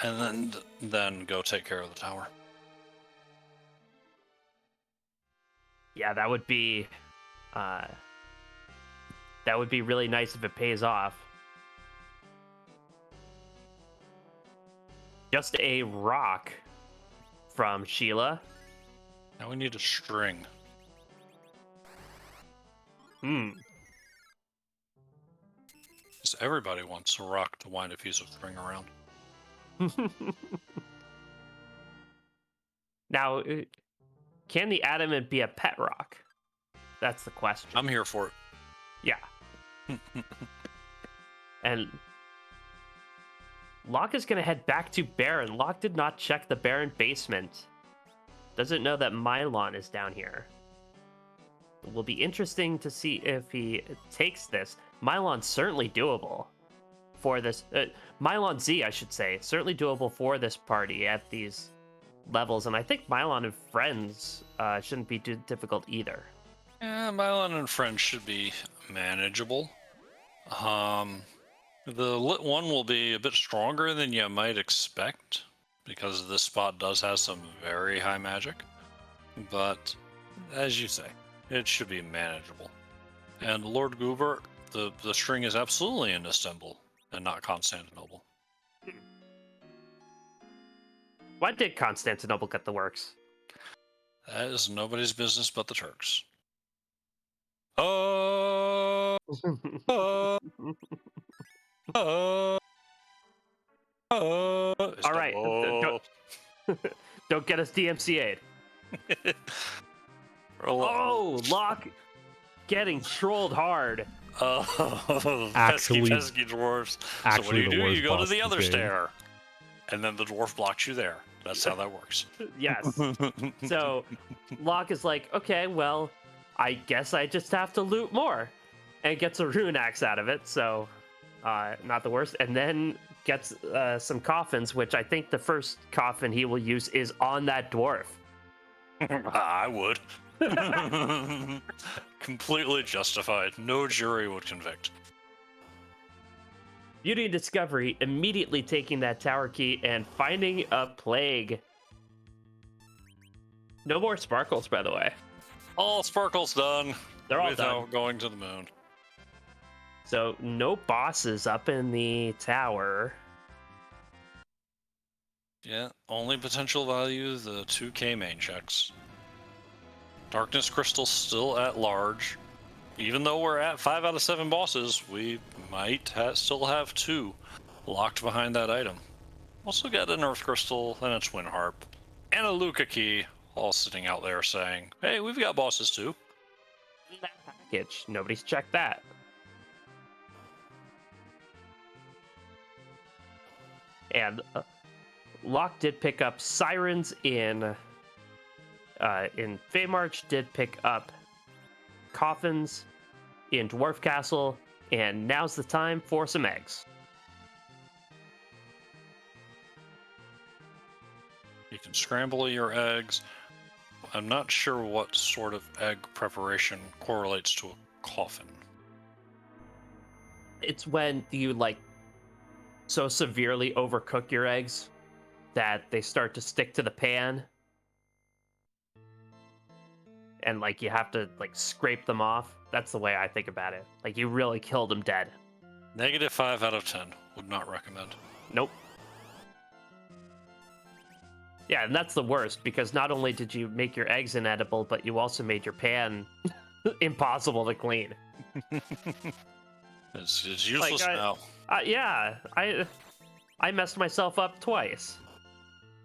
and then go take care of the tower. Yeah, that would be really nice if it pays off. Just a rock from Sheila. Now we need a string. Hmm. Because everybody wants a rock to wind a piece of string around. Now, can the adamant be a pet rock? That's the question. I'm here for it. Yeah. And Locke is going to head back to Baron. Locke did not check the Baron basement. Doesn't know that Mylon is down here. It will be interesting to see if he takes this. Mylon's certainly doable for this. Mylon Z, I should say, certainly doable for this party at these levels. And I think Mylon and friends shouldn't be too difficult either. Yeah, Mylon and friends should be manageable. The lit one will be a bit stronger than you might expect, because this spot does have some very high magic. But, as you say, it should be manageable. And Lord Goobert, the string is absolutely in Istanbul, and not Constantinople. Why did Constantinople cut the works? That is nobody's business but the Turks. Oh! All right. Don't get us DMCA'd. Oh, Locke getting trolled hard. Oh, Actually- pesky dwarves. So what actually do? the You worst go to boss the in other the game. stair, and then the dwarf blocks you there. That's how that works. Yes. So Locke is like, okay, well, I guess I just have to loot more. And gets a rune axe out of it, so not the worst. And then gets some coffins, which I think the first coffin he will use is on that dwarf. I would. Completely justified. No jury would convict. Beauty and Discovery immediately taking that tower key and finding a plague. No more sparkles, by the way. All sparkles done. They're all without done. going to the moon. So no bosses up in the tower. Yeah, only potential value, the 2K main checks. Darkness Crystal still at large. Even though we're at 5 out of 7 bosses, we might still have 2 locked behind that item. Also got an Earth Crystal and a Twin Harp and a Luca Key all sitting out there saying, hey, we've got bosses too. That package. Nobody's checked that. And Locke did pick up Sirens in Feymarch, did pick up Coffins in Dwarf Castle, and now's the time for some eggs. You can scramble your eggs. I'm not sure what sort of egg preparation correlates to a coffin. It's when you so severely overcook your eggs that they start to stick to the pan, and you have to scrape them off. That's the way I think about it. You really killed them dead. -5 out of 10. Would not recommend. Nope. Yeah, and that's the worst, because not only did you make your eggs inedible, but you also made your pan impossible to clean. It's useless now. Yeah, I messed myself up twice.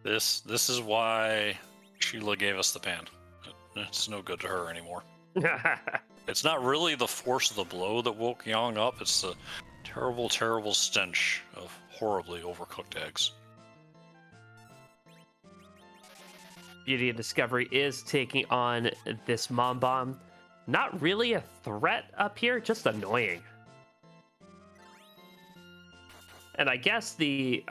This is why Sheila gave us the pan. It's no good to her anymore. It's not really the force of the blow that woke Yang up. It's the terrible, terrible stench of horribly overcooked eggs. Beauty and Discovery is taking on this Mom Bomb. Not really a threat up here, just annoying. And I guess the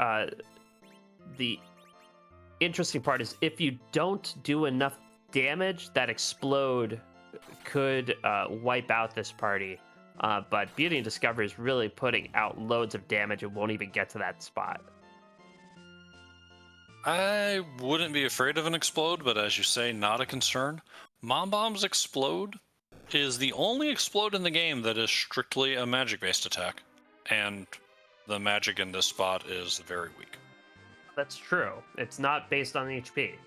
interesting part is if you don't do enough damage, that explode could wipe out this party. But Beauty and Discovery is really putting out loads of damage and won't even get to that spot. I wouldn't be afraid of an explode, but as you say, not a concern. Mom Bomb's explode is the only explode in the game that is strictly a magic-based attack, and the magic in this spot is very weak. That's true. It's not based on HP.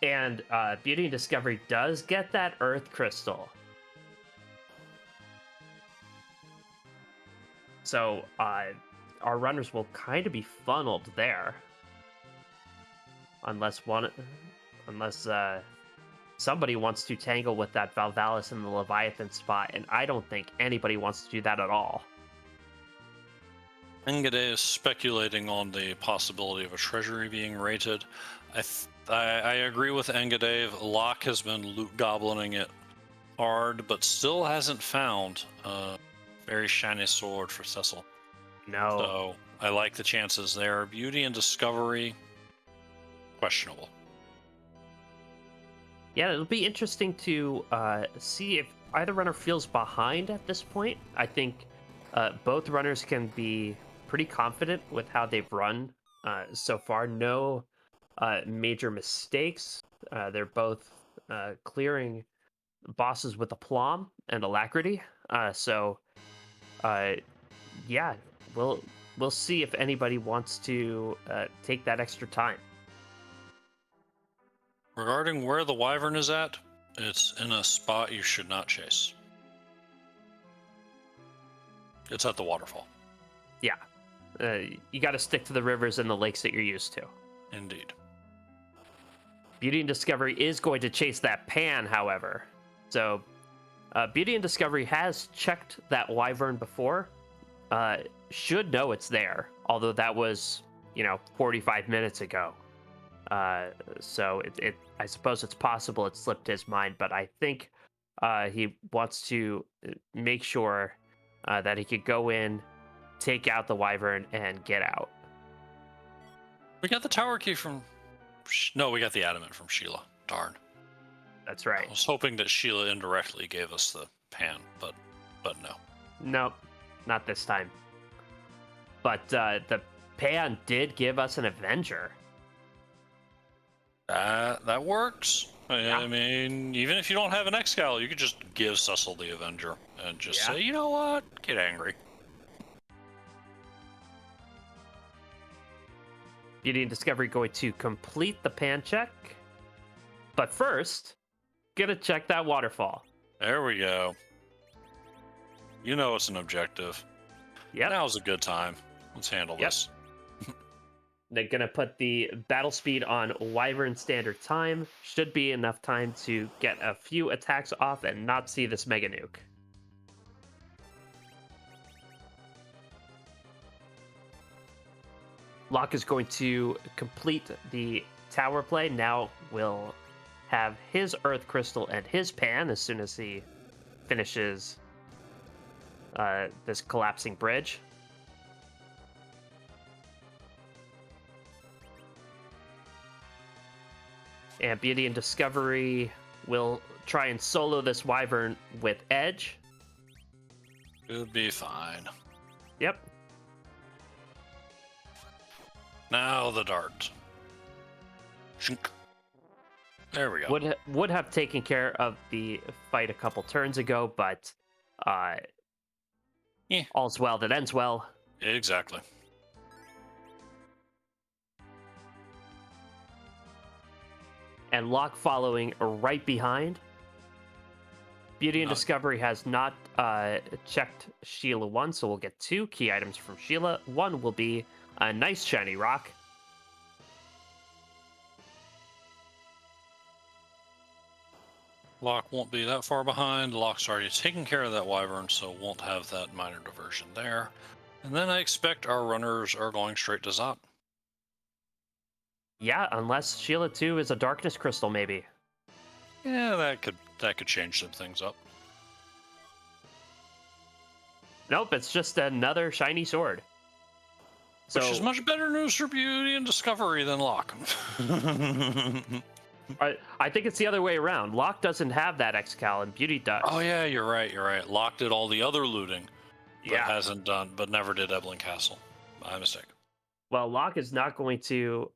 And Beauty and Discovery does get that Earth Crystal. So our runners will kind of be funneled there. Unless somebody wants to tangle with that Valvalis in the Leviathan spot, and I don't think anybody wants to do that at all. Engade is speculating on the possibility of a treasury being rated. I agree with Engade. Locke has been loot goblining it hard, but still hasn't found a very shiny sword for Cecil. No. So I like the chances there. Beauty and Discovery, questionable. Yeah, it'll be interesting to see if either runner feels behind at this point. I think both runners can be pretty confident with how they've run so far. No major mistakes. They're both clearing bosses with aplomb and alacrity. Yeah, we'll see if anybody wants to take that extra time. Regarding where the Wyvern is at, it's in a spot you should not chase. It's at the waterfall. Yeah. You got to stick to the rivers and the lakes that you're used to. Indeed. Beauty and Discovery is going to chase that pan, however. So, Beauty and Discovery has checked that Wyvern before. Should know it's there, although that was, 45 minutes ago. So I suppose it's possible it slipped his mind, but I think he wants to make sure that he could go in, take out the Wyvern, and get out. We got the tower key from... No, we got the adamant from Sheila. Darn. That's right. I was hoping that Sheila indirectly gave us the pan, but no. Nope, not this time. But the pan did give us an Avenger. That works. Yeah. I mean, even if you don't have an Excal, you could just give Cecil the Avenger and just say, you know what? Get angry. Beauty and Discovery going to complete the pan check. But first, gonna check that waterfall. There we go. You know it's an objective. Yep. Now's a good time. Let's handle this. They're gonna put the battle speed on Wyvern standard time. Should be enough time to get a few attacks off and not see this mega nuke. Locke is going to complete the tower play. Now we'll have his Earth Crystal and his pan as soon as he finishes this collapsing bridge. And Beauty and Discovery will try and solo this Wyvern with Edge. Should be fine. Yep. Now the dart. Shink. There we go. Would have taken care of the fight a couple turns ago, but all's well that ends well. Exactly. And Locke following right behind. Beauty and Discovery has not checked Sheila 1, so we'll get 2 key items from Sheila. One will be a nice shiny rock. Locke won't be that far behind. Locke's already taken care of that Wyvern, so won't have that minor diversion there. And then I expect our runners are going straight to Zot. Yeah, unless Sheila 2 is a Darkness Crystal, maybe. Yeah, that could change some things up. Nope, it's just another shiny sword. Which is much better news for Beauty and Discovery than Locke. I think it's the other way around. Locke doesn't have that Excal, and Beauty does. Oh yeah, you're right. Locke did all the other looting, but but never did Evelyn Castle. My mistake. Well, Locke is not going to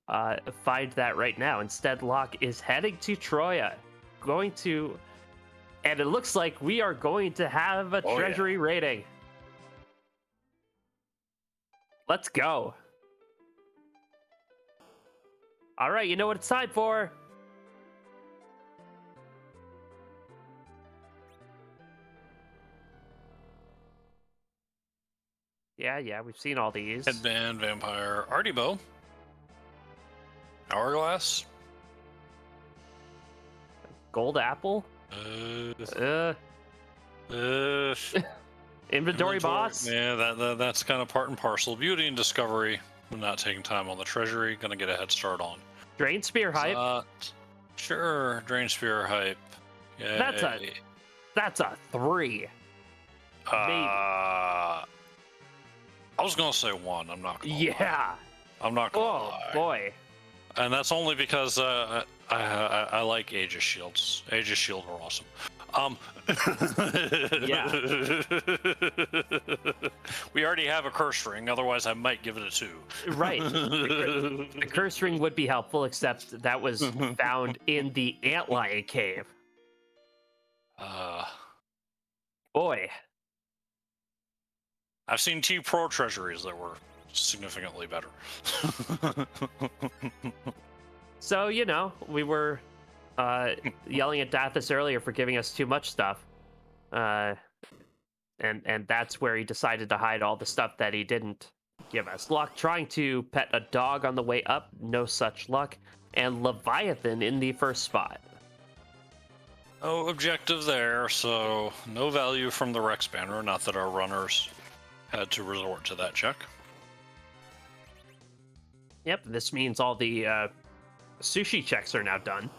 find that right now. Instead, Locke is heading to Troya, and it looks like we are going to have a treasury rating. Let's go. All right, you know what it's time for. Yeah, we've seen all these. Headband, Vampire, Artibo, Hourglass, Gold Apple. Inventory boss. Yeah, that's kind of part and parcel. Beauty and Discovery, not taking time on the treasury, gonna get a head start on. Drain Spear hype. Sure, Drain Spear hype. Yay. That's a 3. I was gonna say 1. I'm not gonna lie. Yeah. I'm not gonna lie. Oh boy. And that's only because I like Aegis Shields. Aegis Shield are awesome. Yeah. We already have a curse ring, otherwise I might give it a 2. Right. The curse ring would be helpful, except that was found in the Antlion cave. Boy. I've seen T Pro treasuries that were significantly better. So, we were yelling at Dathis earlier for giving us too much stuff. And that's where he decided to hide all the stuff that he didn't give us. Locke trying to pet a dog on the way up, no such luck. And Leviathan in the first spot. No objective there, so no value from the Rex banner, not that our runners had to resort to that check. Yep, this means all the sushi checks are now done.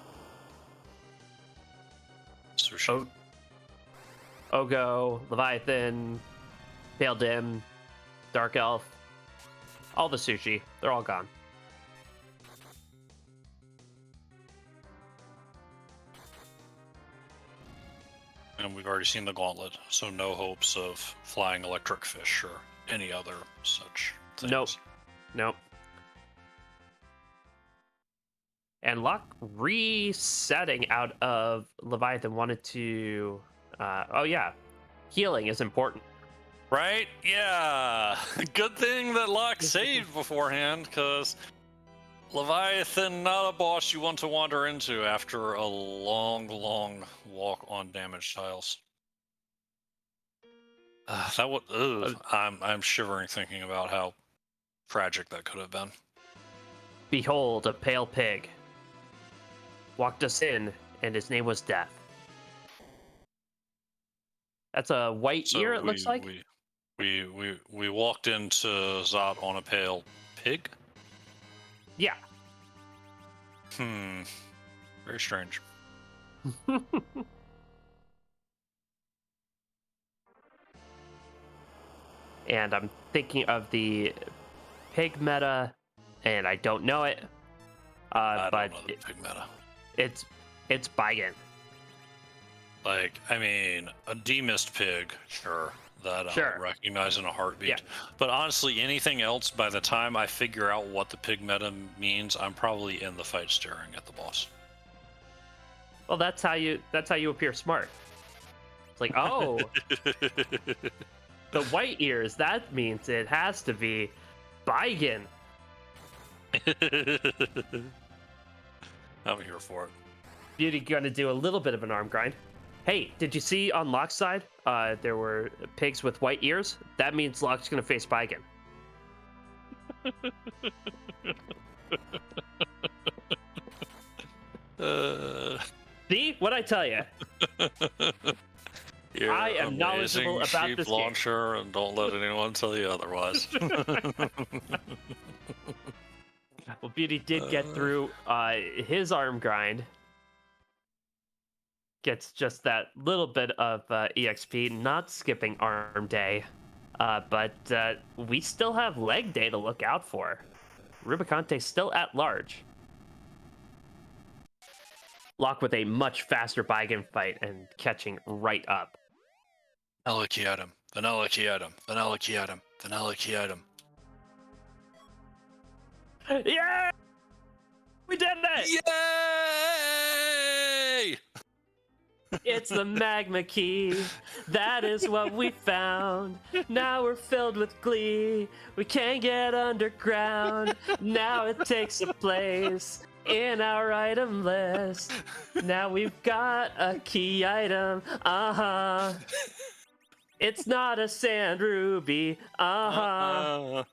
Sushi. Ogo, Leviathan, Pale Dim, Dark Elf, all the sushi, they're all gone. And we've already seen the gauntlet, so no hopes of flying electric fish or any other such things. Nope. And Locke resetting out of Leviathan wanted to... healing is important. Right? Yeah. Good thing that Locke saved beforehand, because Leviathan, not a boss you want to wander into after a long, long walk on damaged tiles. That would. I'm shivering thinking about how tragic that could have been. Behold, a pale pig walked us in, and his name was Death. That's a white ear, it looks like. We walked into Zot on a pale pig. Yeah. Very strange. And I'm thinking of the pig meta, and I don't know it. I but don't know the pig meta. It's Baigen. Like, I mean, a demist pig, sure, that I'll recognize in a heartbeat. Yeah. But honestly, anything else, by the time I figure out what the pig meta means, I'm probably in the fight staring at the boss. Well, that's how you appear smart. It's like, oh, the white ears, that means it has to be Baigen. I'm here for it. Beauty gonna do a little bit of an arm grind. Hey, did you see on Locke's side, there were pigs with white ears? That means Locke's gonna face Baigen. See? What'd I tell you? I am knowledgeable about this launcher, and don't let anyone tell you otherwise. Well, Beauty did get through his arm grind. Gets just that little bit of EXP, not skipping arm day. But we still have leg day to look out for. Rubicante still at large. Locke with a much faster Baigen fight and catching right up. Vanilla key item. Vanilla key item. Vanilla key item. Vanilla key item. Yeah! We did it! Yay! It's the magma key. That is what we found. Now we're filled with glee. We can't get underground. Now it takes a place in our item list. Now we've got a key item. Uh-huh. It's not a sand ruby. Uh-huh.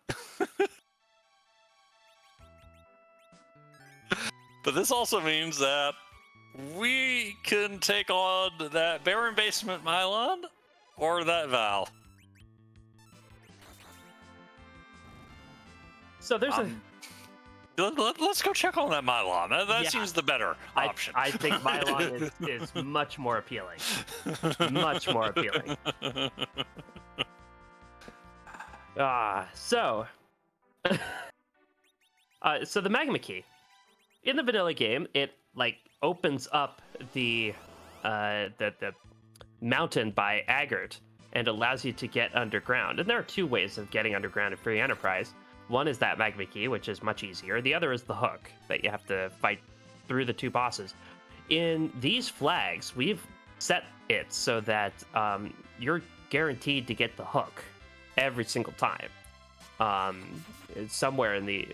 But this also means that we can take on that Barren Basement Mylon or that Val. So there's let's go check on that Mylon. That seems the better option. I think Mylon is much more appealing. Much more appealing. So the magma key. In the vanilla game, it opens up the mountain by Agert and allows you to get underground. And there are two ways of getting underground in Free Enterprise. One is that magma key, which is much easier. The other is the hook that you have to fight through the two bosses. In these flags, we've set it so that you're guaranteed to get the hook every single time. It's somewhere in the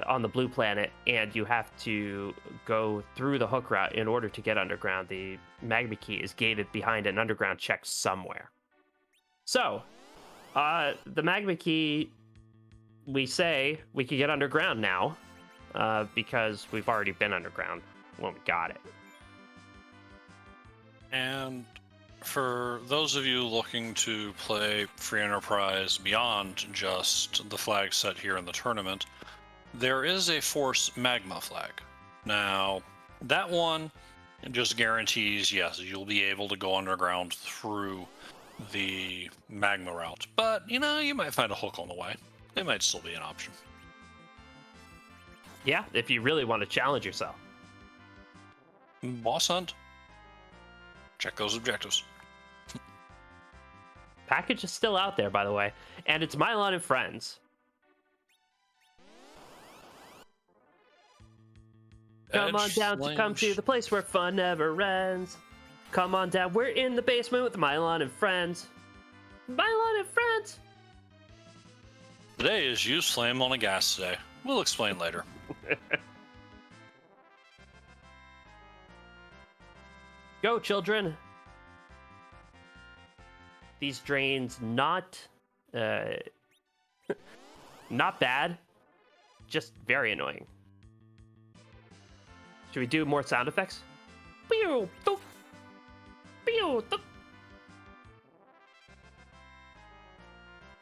on the blue planet, and you have to go through the hook route in order to get underground. The magma key is gated behind an underground check somewhere. So, the magma key, we say we can get underground now, because we've already been underground when we got it. And for those of you looking to play Free Enterprise beyond just the flag set here in the tournament, there is a Force Magma flag. Now, that one just guarantees, yes, you'll be able to go underground through the magma route. But, you might find a hook on the way. It might still be an option. Yeah, if you really want to challenge yourself. Boss hunt. Check those objectives. Package is still out there, by the way. And it's Mylon and Friends. Come on down to come to the place where fun never ends. Come on down, we're in the basement with Mylon and Friends. Mylon and Friends! Today is use flame on a gas day. We'll explain later. Go, children. These drains not not bad, just very annoying. Should we do more sound effects? Pew, doop. Pew, doop.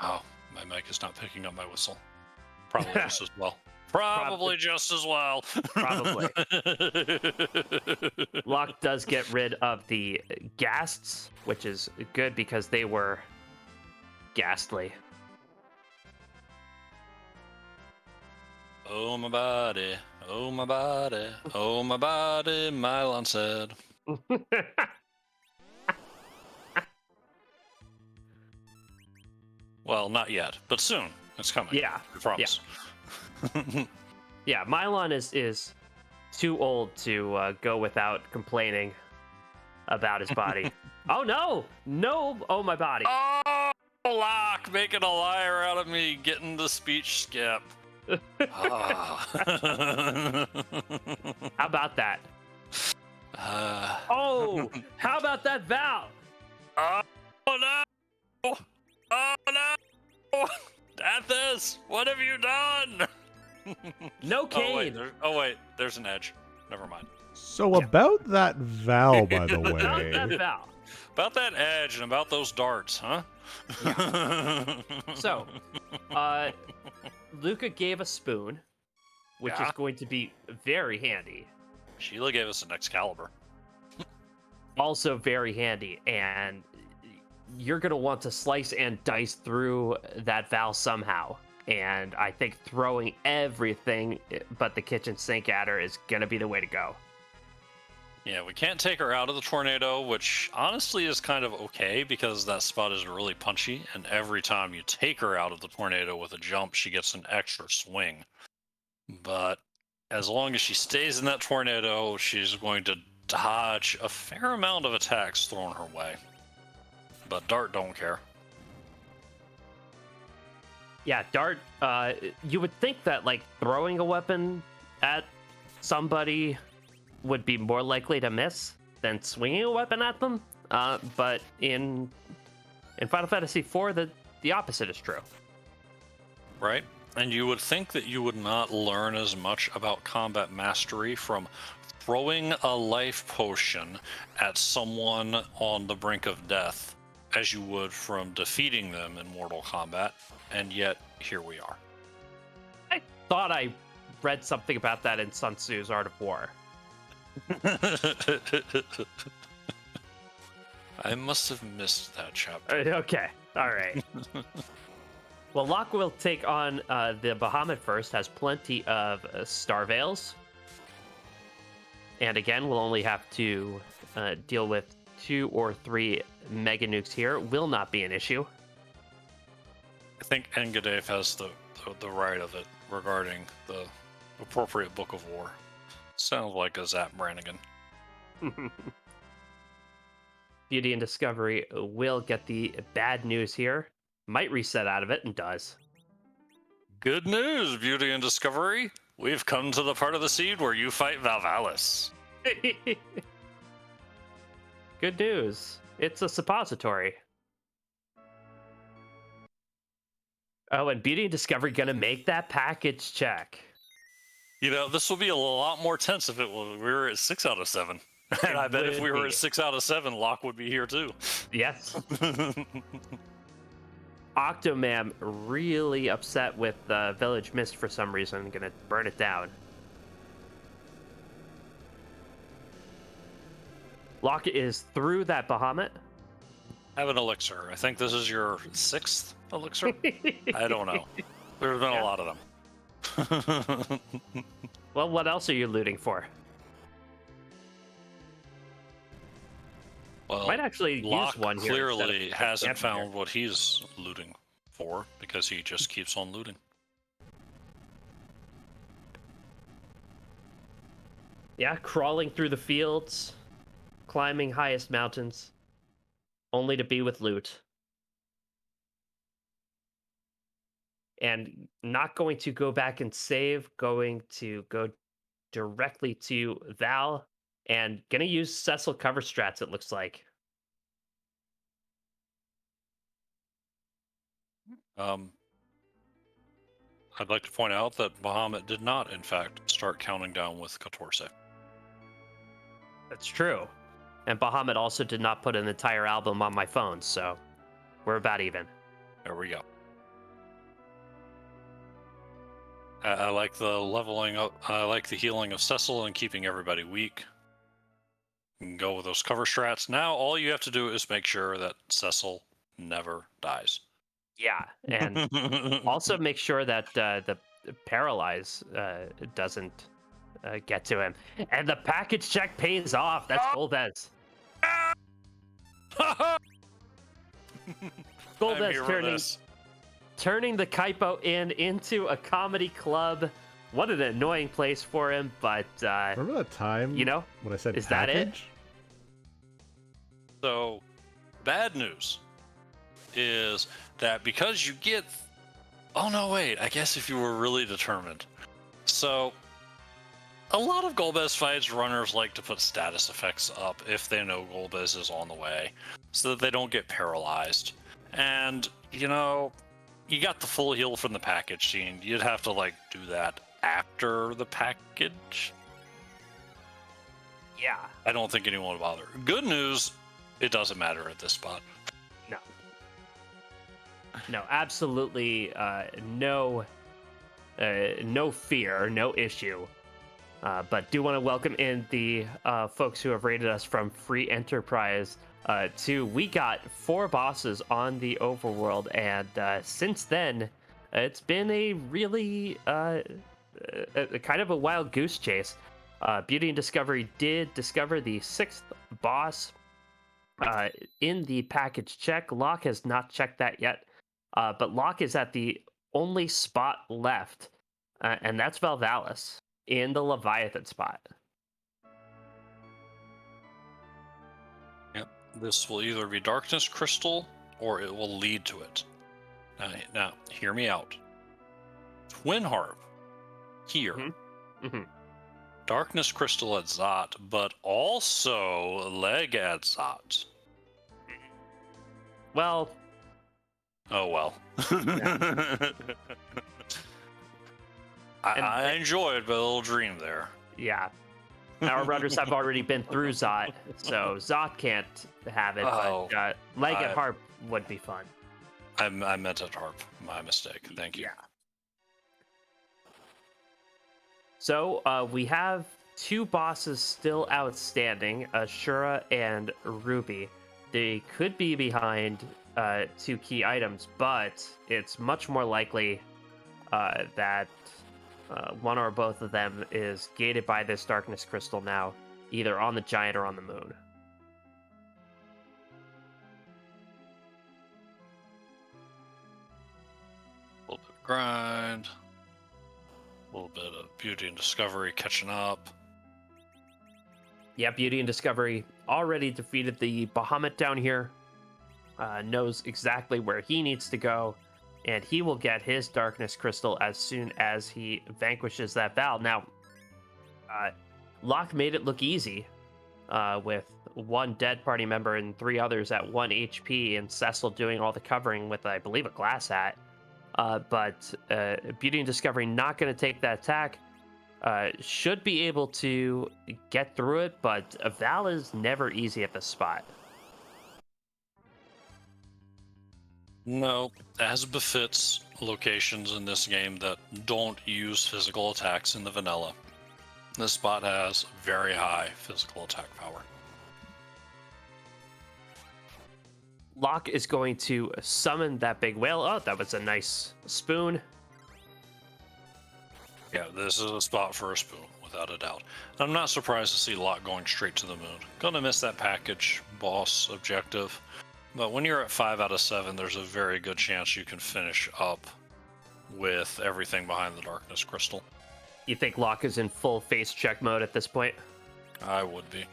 Oh, my mic is not picking up my whistle. Probably just as well. Probably just as well. Probably. Locke does get rid of the ghasts, which is good because they were ghastly. Oh my body, oh my body, oh my body, Mylon said. Well, not yet, but soon. It's coming. Yeah. I promise. Yeah, Mylon is too old to go without complaining about his body. Oh no! No! Oh my body. Oh, Locke, making a liar out of me, getting the speech skip. Ah. How about that? Oh, how about that Val? Oh no! Oh no! Athos, what have you done? No Kane. Oh wait, there's an edge. Never mind. So about that Val, by the About that way. Val. About that edge and about those darts, huh? So, Luca gave a spoon, which Yeah. is going to be very handy. Sheila gave us an Excalibur. Also very handy, and you're going to want to slice and dice through that Val somehow. And I think throwing everything but the kitchen sink at her is going to be the way to go. Yeah, we can't take her out of the tornado, which honestly is kind of okay because that spot is really punchy, and every time you take her out of the tornado with a jump, she gets an extra swing. But as long as she stays in that tornado, she's going to dodge a fair amount of attacks thrown her way. But Dart don't care. Yeah, Dart, you would think that, like, throwing a weapon at somebody would be more likely to miss than swinging a weapon at them. But in Final Fantasy IV, the opposite is true. Right? And you would think that you would not learn as much about combat mastery from throwing a life potion at someone on the brink of death as you would from defeating them in Mortal Kombat, and yet here we are. I thought I read something about that in Sun Tzu's Art of War. I must have missed that chapter. Okay, all right. Well, Locke will take on the Bahamut first, has plenty of Star Veils. And again, we'll only have to deal with 2 or 3 Mega Nukes here. Will not be an issue. I think Engadave has the right of it regarding the appropriate Book of War. Sounds like a Zap Brannigan. Beauty and Discovery will get the bad news here. Might reset out of it, and does. Good news, Beauty and Discovery. We've come to the part of the seed where you fight Valvalis. Good news. It's a suppository. Oh, and Beauty and Discovery gonna make that package check. You know, this will be a lot more tense if we were at 6 out of 7. And I bet if we were at 6 out of 7, Locke would be here too. Yes. Octomam really upset with Village Mist for some reason. Gonna burn it down. Locke is through that Bahamut. Have an elixir. I think this is your 6th elixir. I don't know. There's been a lot of them. Well, what else are you looting for? Well, Might actually Locke use one here. clearly hasn't camping found here. what he's looting for because he just keeps on looting. Yeah, crawling through the fields, climbing highest mountains, only to be with loot. and not going to go back and save, going to go directly to Val, and gonna use Cecil cover strats, it looks like. I'd like to point out that Bahamut did not, in fact, start counting down with Catorce. That's true. And Bahamut also did not put an entire album on my phone, so we're about even. There we go. I like the leveling up. I like the healing of Cecil and keeping everybody weak. You can go with those cover strats. Now all you have to do is make sure that Cecil never dies. Yeah, and also make sure that the paralyze doesn't get to him. And the package check pays off. That's Golbez. Golbez turning the Kaipo Inn into a comedy club. What an annoying place for him, but Remember that time when I said is package? that it? So, bad news is that because you get... Oh, no, wait. I guess if you were really determined. So, a lot of Golbez fights, runners like to put status effects up if they know Golbez is on the way, so that they don't get paralyzed. And, you got the full heal from the package scene. You'd have to, do that after the package. Yeah. I don't think anyone would bother. Good news, it doesn't matter at this spot. No, absolutely no fear, no issue. But do want to welcome in the folks who have rated us from Free Enterprise to we got 4 bosses on the overworld, and since then it's been a really a kind of a wild goose chase. Beauty and Discovery did discover the 6th boss in the package check. Locke has not checked that yet, but Locke is at the only spot left, and that's Valvalis in the Leviathan spot. Yep. This will either be Darkness Crystal or it will lead to it. Now hear me out. Twin Harp here. Mm-hmm. Darkness Crystal at Zot, but also Leg at Zot. Well. Oh well. Yeah. I enjoyed my little dream there. Yeah. Our runners have already been through Zot, so Zot can't have it, but Leg at Harp would be fun. I meant at Harp. My mistake. Thank you. Yeah. So we have 2 bosses still outstanding, Ashura and Ruby. They could be behind 2 key items, but it's much more likely that one or both of them is gated by this Darkness Crystal now, either on the Giant or on the Moon. A little bit of grind, a little bit of Beauty and Discovery catching up. Yeah, Beauty and Discovery already defeated the Bahamut down here, knows exactly where he needs to go, and he will get his Darkness Crystal as soon as he vanquishes that Val. Now, Locke made it look easy with 1 dead party member and 3 others at 1 HP, and Cecil doing all the covering with, I believe, a glass hat. But Beauty and Discovery not going to take that attack. Should be able to get through it, but Val is never easy at this spot. No, as befits locations in this game that don't use physical attacks in the vanilla, this spot has very high physical attack power. Locke is going to summon that big whale. Oh, that was a nice spoon. Yeah, this is a spot for a spoon, without a doubt. I'm not surprised to see Locke going straight to the moon. Gonna miss that package boss objective. But when you're at 5 out of 7, there's a very good chance you can finish up with everything behind the Darkness Crystal. You think Locke is in full face check mode at this point? I would be.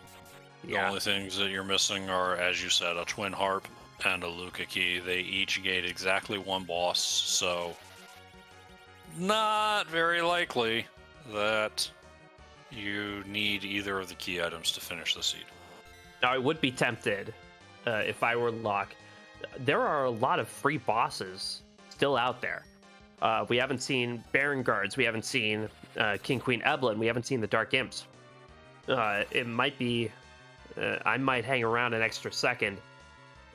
Yeah. The only things that you're missing are, as you said, a Twin Harp and a Luca Key. They each gate exactly 1 boss, so not very likely that you need either of the key items to finish the seed. Now, I would be tempted if I were Locke. There are a lot of free bosses still out there. We haven't seen Baron Guards. We haven't seen King Queen Evelyn. We haven't seen the Dark Imps. It might be... I might hang around an extra second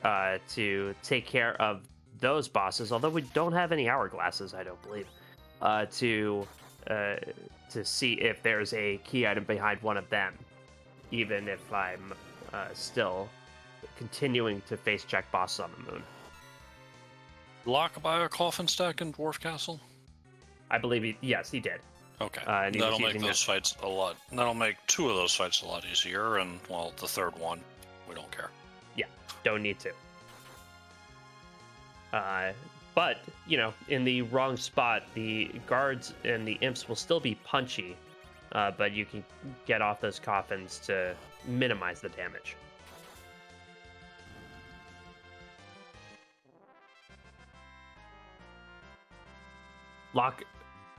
to take care of those bosses, although we don't have any hourglasses, I don't believe, to see if there's a key item behind one of them, even if I'm still continuing to face check bosses on the moon. Locke buy a coffin stack in Dwarf Castle? I believe yes, he did. Okay, And he was that'll make using those fights a lot. That'll make 2 of those fights a lot easier, and well, the third one, we don't care. Yeah, don't need to. But, you know, in the wrong spot, the guards and the imps will still be punchy, but you can get off those coffins to minimize the damage. Locke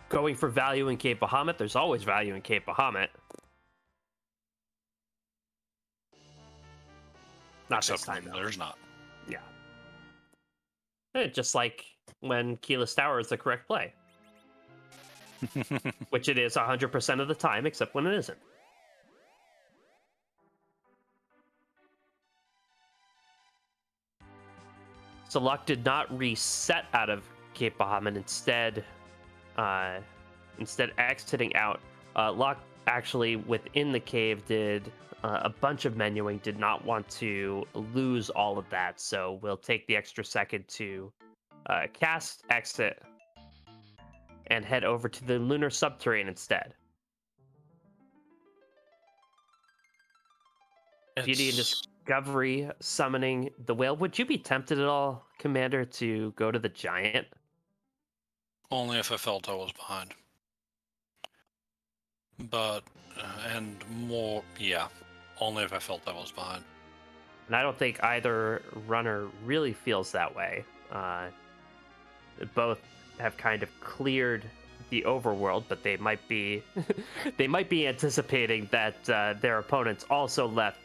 going for value in Cape Bahamut. There's always value in Cape Bahamut. Not Except this time, when though. there's not. Yeah. Just like when Keyless Tower is the correct play. Which it is 100% of the time, except when it isn't. So Locke did not reset out of Cape Bahamut, instead exiting out. Locke actually within the cave did a bunch of menuing, did not want to lose all of that, so we'll take the extra second to cast exit and head over to the lunar subterranean instead. Beauty and Discovery summoning the whale. Would you be tempted at all, Commander, to go to the giant? Only if I felt I was behind. But, and more, yeah, only if I felt I was behind. And I don't think either runner really feels that way. Both have kind of cleared the overworld, but they might be they might be anticipating that their opponents also left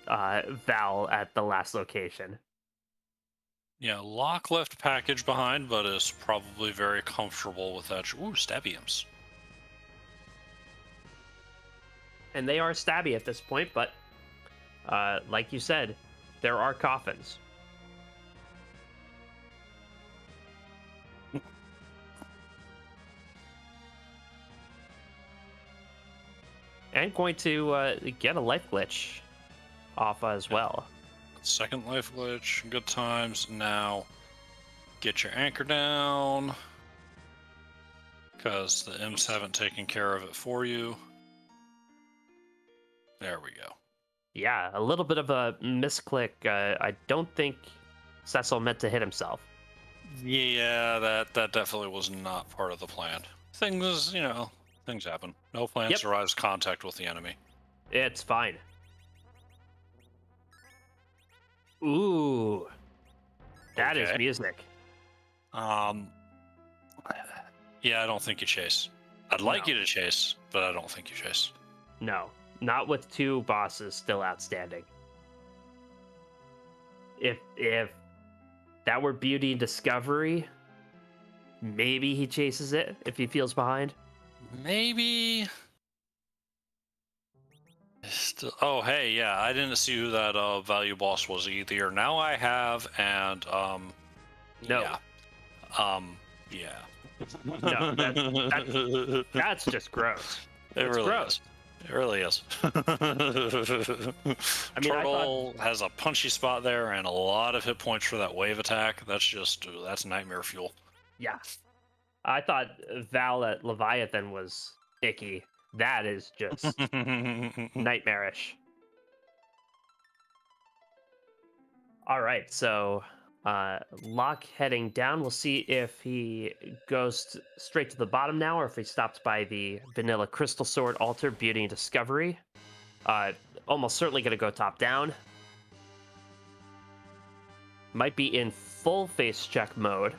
Val at the last location. Yeah, Locke left package behind, but is probably very comfortable with that. Ooh, Stabiums. And they are stabby at this point, but like you said, there are coffins. And going to get a life glitch off as well. Second life glitch, good times. Now, get your anchor down, because the imps haven't taken care of it for you. There we go. Yeah, a little bit of a misclick. I don't think Cecil meant to hit himself. Yeah, that definitely was not part of the plan. Things, you know, things happen. No plan Yep. survives contact with the enemy. It's fine. Ooh. That is Okay. music. Yeah, I don't think you chase. I'd like you to chase, but I don't think you chase. No, not with 2 bosses still outstanding. If that were Beauty and Discovery, maybe he chases it if he feels behind. Maybe. Oh, hey, yeah, I didn't see who that value boss was either. Now I have, and No. yeah, yeah. No, that's just gross. It It's really gross. is. It really is. I mean, Turtle has a punchy spot there and a lot of hit points for that wave attack. That's nightmare fuel. Yeah. I thought Val at Leviathan was icky. That is just nightmarish. All right, so Locke heading down. We'll see if he goes straight to the bottom now, or if he stops by the Vanilla Crystal Sword Altar, Beauty and Discovery. Almost certainly going to go top down. Might be in full face check mode.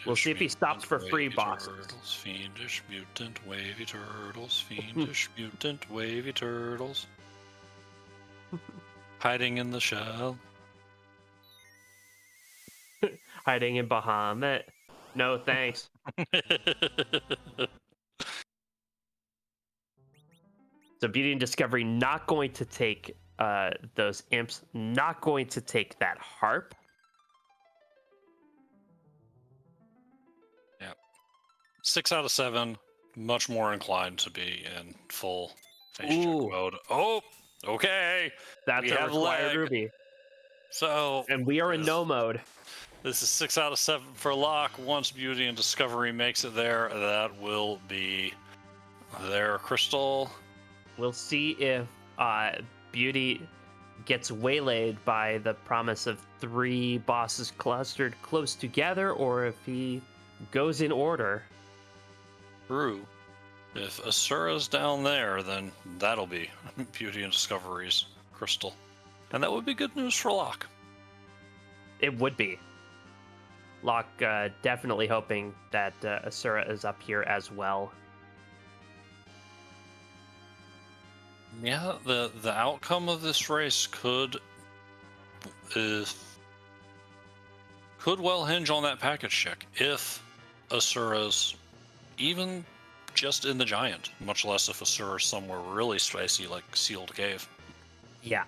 We'll see if he stops for free bosses. Turtles, fiendish mutant wavy turtles, fiendish mutant wavy turtles. Hiding in the shell. Hiding in Bahamut. No thanks. So Beauty and Discovery not going to take those imps, not going to take that harp. Yeah. 6 out of 7, much more inclined to be in full face check mode. Oh, okay. That's a required ruby. So, and we are in no mode. This is 6 out of 7 for Locke. Once Beauty and Discovery makes it there, that will be their crystal. We'll see if Beauty gets waylaid by the promise of 3 bosses clustered close together, or if he goes in order. True. If Asura's down there, then that'll be Beauty and Discovery's crystal. And that would be good news for Locke. It would be. Locke definitely hoping that Asura is up here as well. Yeah, the outcome of this race could well hinge on that package check. If Asura's even just in the giant, much less if Asura's somewhere really spicy like Sealed Cave. Yeah.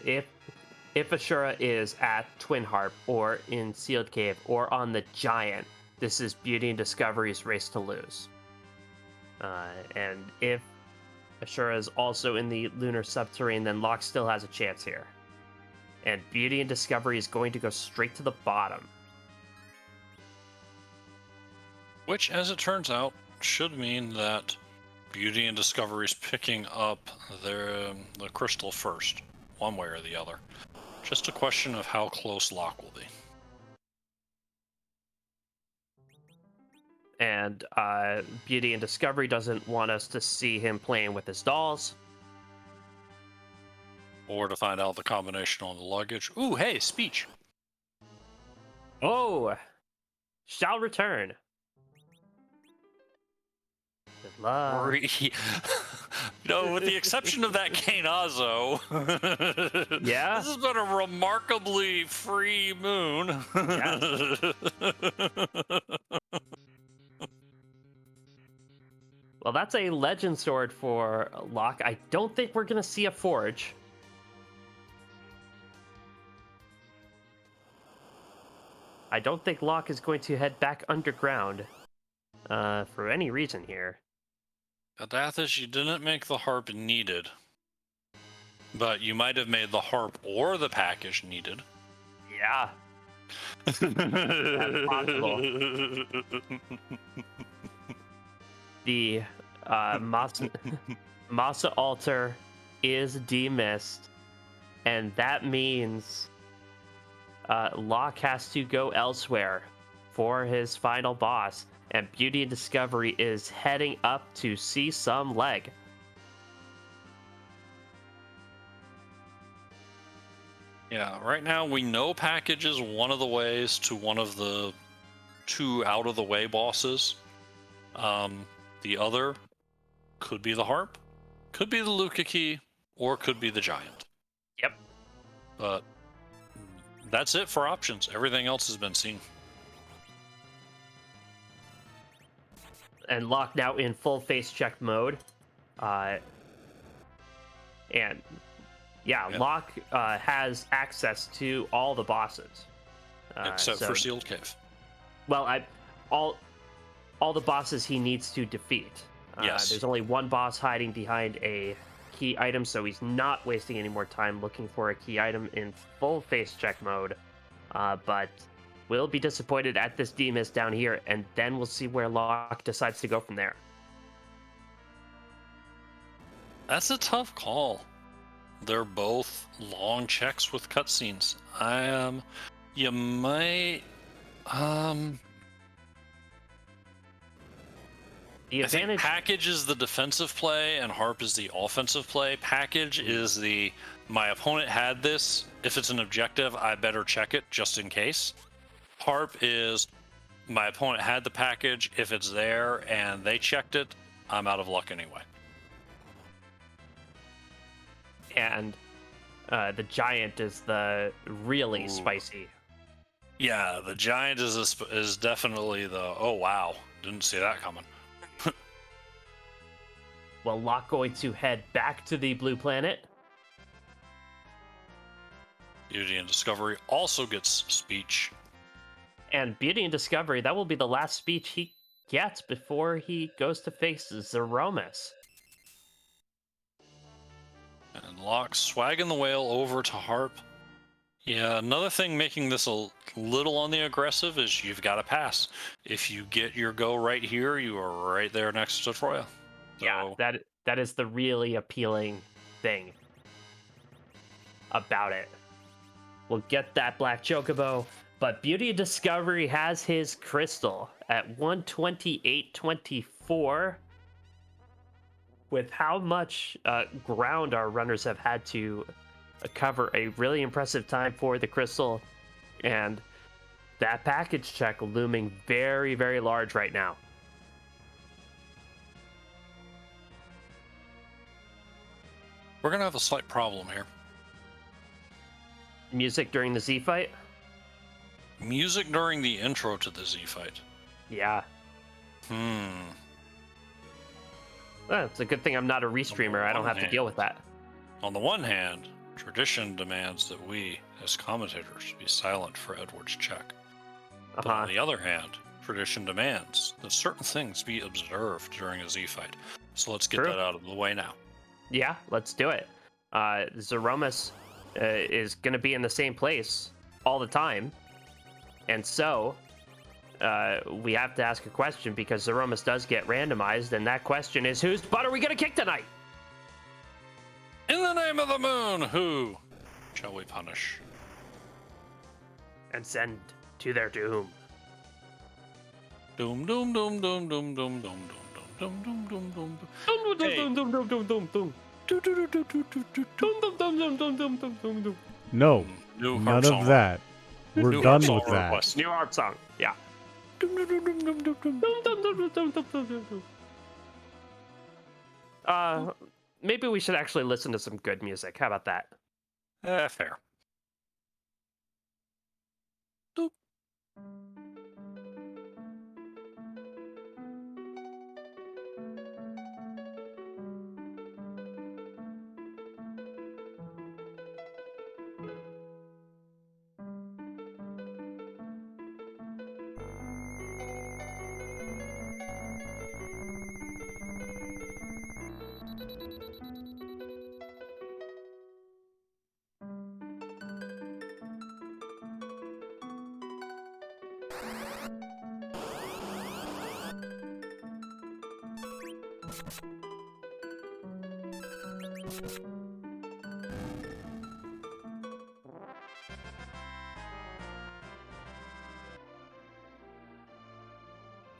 If Asura is at Twin Harp or in Sealed Cave or on the Giant, this is Beauty and Discovery's race to lose. And if Asura is also in the Lunar Subterrane, then Locke still has a chance here. And Beauty and Discovery is going to go straight to the bottom. Which, as it turns out, should mean that Beauty and Discovery is picking up the crystal first, one way or the other. Just a question of how close Locke will be. And Beauty and Discovery doesn't want us to see him playing with his dolls. Or to find out the combination on the luggage. Ooh, hey, speech. Oh, shall return. Good luck. No, with the exception of that Kainazo. Yeah? This has been a remarkably free moon. Yeah. Well, that's a legend sword for Locke. I don't think we're going to see a forge. I don't think Locke is going to head back underground for any reason here. Adathis, you didn't make the harp needed. But you might have made the harp or the package needed. Yeah. That's possible. The Masa altar is demissed, and that means Locke has to go elsewhere for his final boss, and Beauty and Discovery is heading up to see some leg. Yeah, right now we know package is one of the ways to one of the 2 out-of-the-way bosses. The other could be the harp, could be the Luca key, or could be the giant. Yep. But that's it for options. Everything else has been seen. And Locke now in full face check mode. And yeah, Locke has access to all the bosses. Except for Sealed Cave. Well, all the bosses he needs to defeat. Yes. There's only one boss hiding behind a key item, so he's not wasting any more time looking for a key item in full face check mode. But we'll be disappointed at this demiss down here, and then we'll see where Locke decides to go from there. That's a tough call. They're both long checks with cutscenes. You might The advantage... I think package is the defensive play and harp is the offensive play. Package is my opponent had this. If it's an objective, I better check it just in case. Harp is my opponent had the package. If it's there and they checked it, I'm out of luck anyway. And the giant is the really Ooh. spicy. Yeah, the giant is definitely the oh wow, didn't see that coming. Well, Locke going to head back to the blue planet. Beauty and Discovery also gets speech. And Beauty and Discovery, that will be the last speech he gets before he goes to face Zeromus. And Locke swagging the whale over to Harp. Yeah, another thing making this a little on the aggressive is you've got to pass. If you get your go right here, you are right there next to Troya. So, Yeah, that is the really appealing thing about it. We'll get that Black Chocobo, but Beauty and Discovery has his crystal at 128.24. With how much ground our runners have had to cover, a really impressive time for the crystal, and that package check looming very, very large right now. we're going to have a slight problem here. Music during the Z fight? Music during the intro to the Z fight. Yeah. Well, it's a good thing I'm not a restreamer. I don't have to deal with that. On the one hand, tradition demands that we, as commentators, be silent for Edward's check. But on the other hand, tradition demands that certain things be observed during a Z fight. So let's get that out of the way now. Yeah, let's do it. Zeromus is going to be in the same place all the time. And so we have to ask a question because Zeromus does get randomized. And that question is, whose butt are we going to kick tonight? In the name of the moon, who shall we punish? And send to their doom. Doom, doom, doom, doom, doom, doom, doom, doom, doom, doom, doom, doom. No, New none harp of song. that. We're New done harp with song that. request. New harp song. Yeah. Maybe we should actually listen to some good music. How about that? Fair.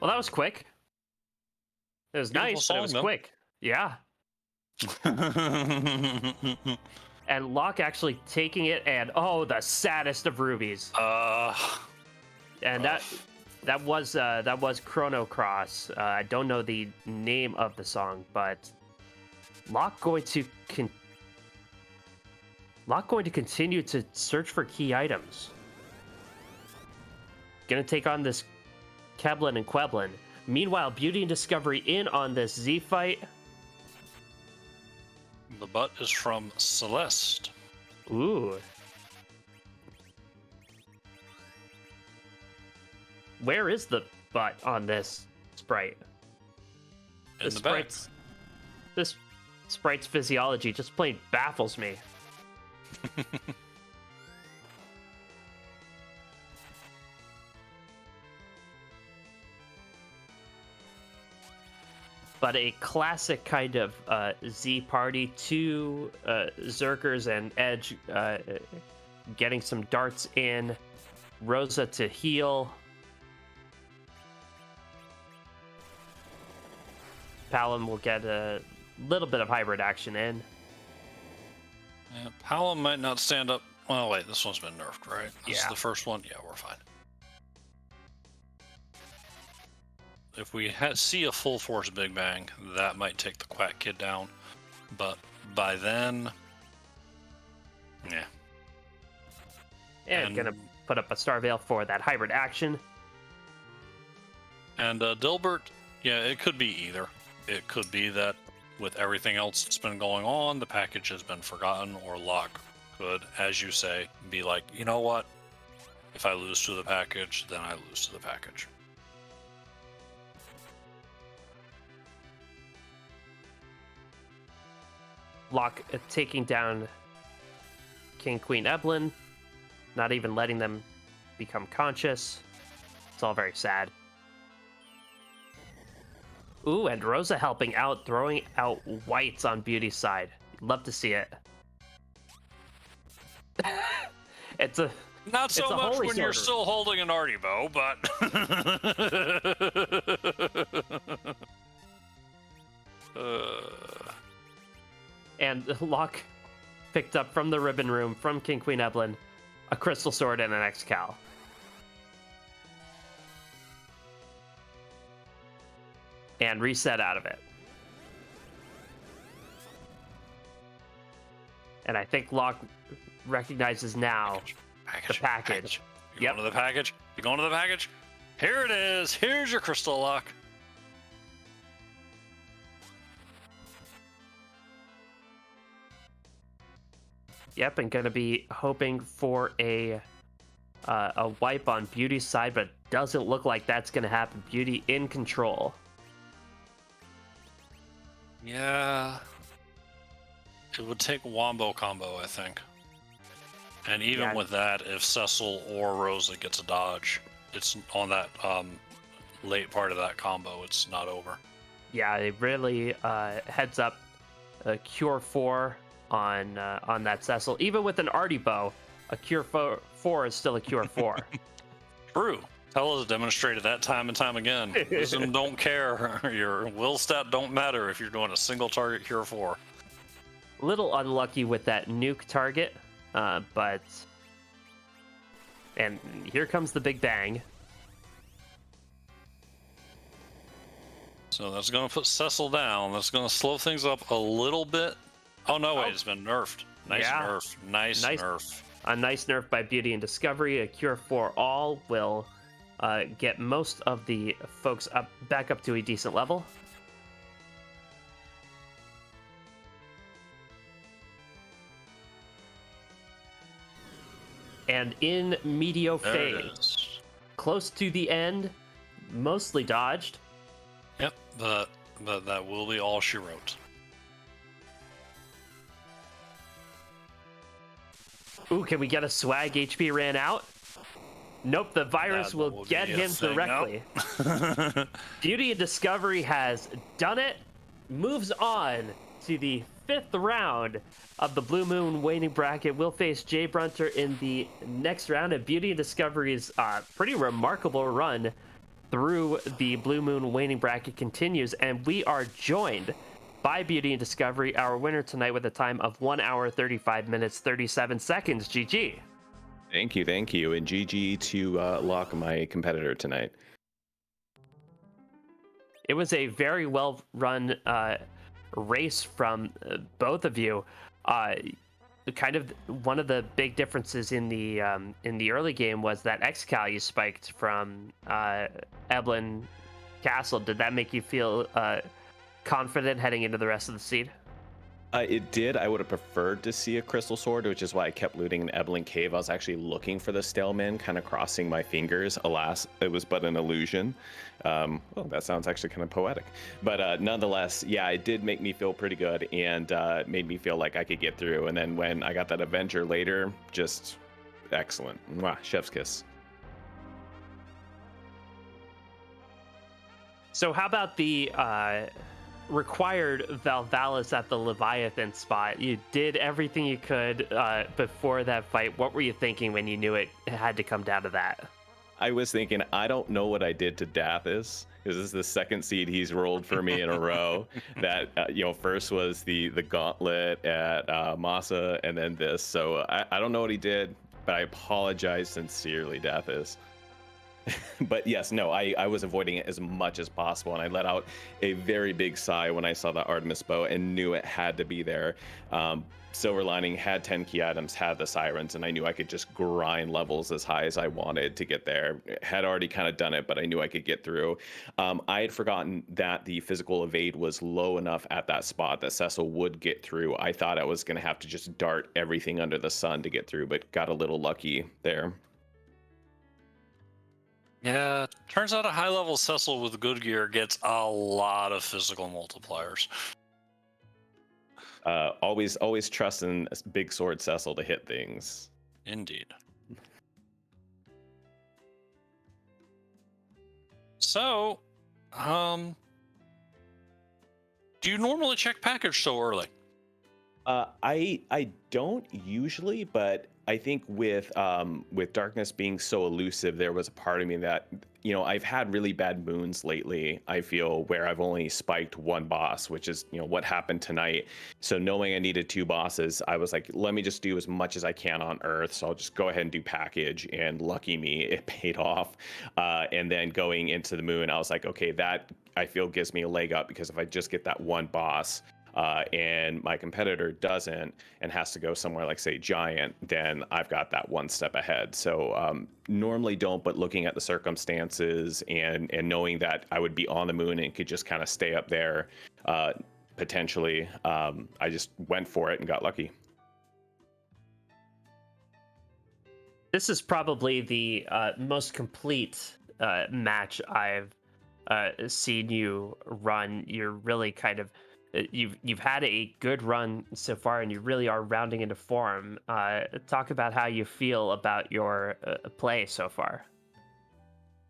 Well, that was quick. It was Beautiful nice, but it was song, though. quick. Yeah. And Locke actually taking it, and oh, the saddest of rubies. And that was Chrono Cross. I don't know the name of the song, but Locke going to continue to search for key items. Gonna take on this Keblin and Queblin. Meanwhile, Beauty and Discovery in on this Z fight. The butt is from Celeste. Ooh. Where is the butt on this sprite? In the back. This sprite's physiology just plain baffles me. But a classic kind of Z party, two Zerkers and Edge getting some darts in, Rosa to heal. Palom will get a little bit of hybrid action in. Yeah, Palom might not stand up. Well, wait, this one's been nerfed, right? This is Yeah. the first one? Yeah, we're fine. if we see a full force Big Bang, that might take the Quack Kid down. But by then, yeah. And gonna put up a Star Veil for that hybrid action. And Dilbert, yeah, it could be either. It could be that with everything else that's been going on, the package has been forgotten, or Locke could, as you say, be like, you know what? If I lose to the package, then I lose to the package. Locke taking down King Queen Eblin, not even letting them become conscious. It's all very sad. Ooh, and Rosa helping out, throwing out whites on Beauty's side. Love to see it. It's a Not so it's a much holy when you're sorter. still holding an Artie bow, but And Locke picked up from the ribbon room from King Queen Eblin a crystal sword and an X-Cal. And reset out of it. And I think Locke recognizes now the package. You going to the package? You going to the package? Here it is. Here's your crystal lock. Yep, and gonna be hoping for a wipe on Beauty's side, but doesn't look like that's gonna happen. Beauty in control. Yeah. It would take Wombo combo, I think. And even Yeah. with that, if Cecil or Rosa gets a dodge, it's on that late part of that combo, it's not over. Yeah, it really heads up Cure 4 on that Cecil. Even with an Artie bow, a Cure 4 is still a Cure 4. True. Tell has demonstrated that time and time again. Wisdom don't care. Your will stat don't matter if you're doing a single target Cure 4. Little unlucky with that nuke target, but... And here comes the Big Bang. So that's going to put Cecil down. That's going to slow things up a little bit. Oh, no, wait, it's been nerfed. Nice Yeah. nerf. Nice nerf. A nice nerf by Beauty and Discovery. A Cure 4 all will get most of the folks back up to a decent level. And in Medio There it Fade, is. close to the end, mostly dodged. Yep, but that will be all she wrote. Ooh, can we get a swag? HP ran out. Nope, the virus That will will get be a him thing. directly. Nope. Beauty and Discovery has done it. Moves on to the 5th round of the Blue Moon Waning Bracket. We'll face Jay Brunter in the next round. And Beauty and Discovery's pretty remarkable run through the Blue Moon Waning Bracket continues. And we are joined by Beauty and Discovery, our winner tonight, with a time of 1 hour, 35 minutes, 37 seconds. GG. Thank you, and GG to Locke, my competitor tonight. It was a very well run race from both of you. Kind of one of the big differences in the early game was that X-Cal you spiked from Eblin Castle. Did that make you feel confident heading into the rest of the seed? It did. I would have preferred to see a crystal sword, which is why I kept looting in Eblin Cave. I was actually looking for the Staleman, kind of crossing my fingers. Alas, it was but an illusion. Well, that sounds actually kind of poetic. But nonetheless, yeah, it did make me feel pretty good and made me feel like I could get through. And then when I got that Avenger later, just excellent. Mwah, chef's kiss. So how about the required Valvalis at the Leviathan spot? You did everything you could before that fight. What were you thinking when you knew it had to come down to that? I was thinking, I don't know what I did to Dathis, because this is the second seed he's rolled for me in a row. That first was the gauntlet at Masa, and then this. So I don't know what he did, but I apologize sincerely, Dathis. But yes, no, I was avoiding it as much as possible, and I let out a very big sigh when I saw the Artemis bow and knew it had to be there. Silver Lining had 10 key items, had the sirens, and I knew I could just grind levels as high as I wanted to get there. Had already kind of done it, but I knew I could get through. I had forgotten that the physical evade was low enough at that spot that Cecil would get through. I thought I was going to have to just dart everything under the sun to get through, but got a little lucky there. Yeah, turns out a high level Cecil with good gear gets a lot of physical multipliers. Always trust in big sword Cecil to hit things. Indeed. So, do you normally check package so early? I don't usually, but I think with darkness being so elusive, there was a part of me that, I've had really bad moons lately. I feel where I've only spiked one boss, which is what happened tonight. So knowing I needed two bosses, I was like, let me just do as much as I can on Earth. So I'll just go ahead and do package, and lucky me, it paid off. And then going into the moon, I was like, okay, that I feel gives me a leg up, because if I just get that one boss, and my competitor doesn't and has to go somewhere like, say, Giant, then I've got that one step ahead. So normally don't, but looking at the circumstances and knowing that I would be on the moon and could just kind of stay up there potentially, I just went for it and got lucky. This is probably the most complete match I've seen you run. You're really kind of you've had a good run so far, and you really are rounding into form. Talk about how you feel about your play so far.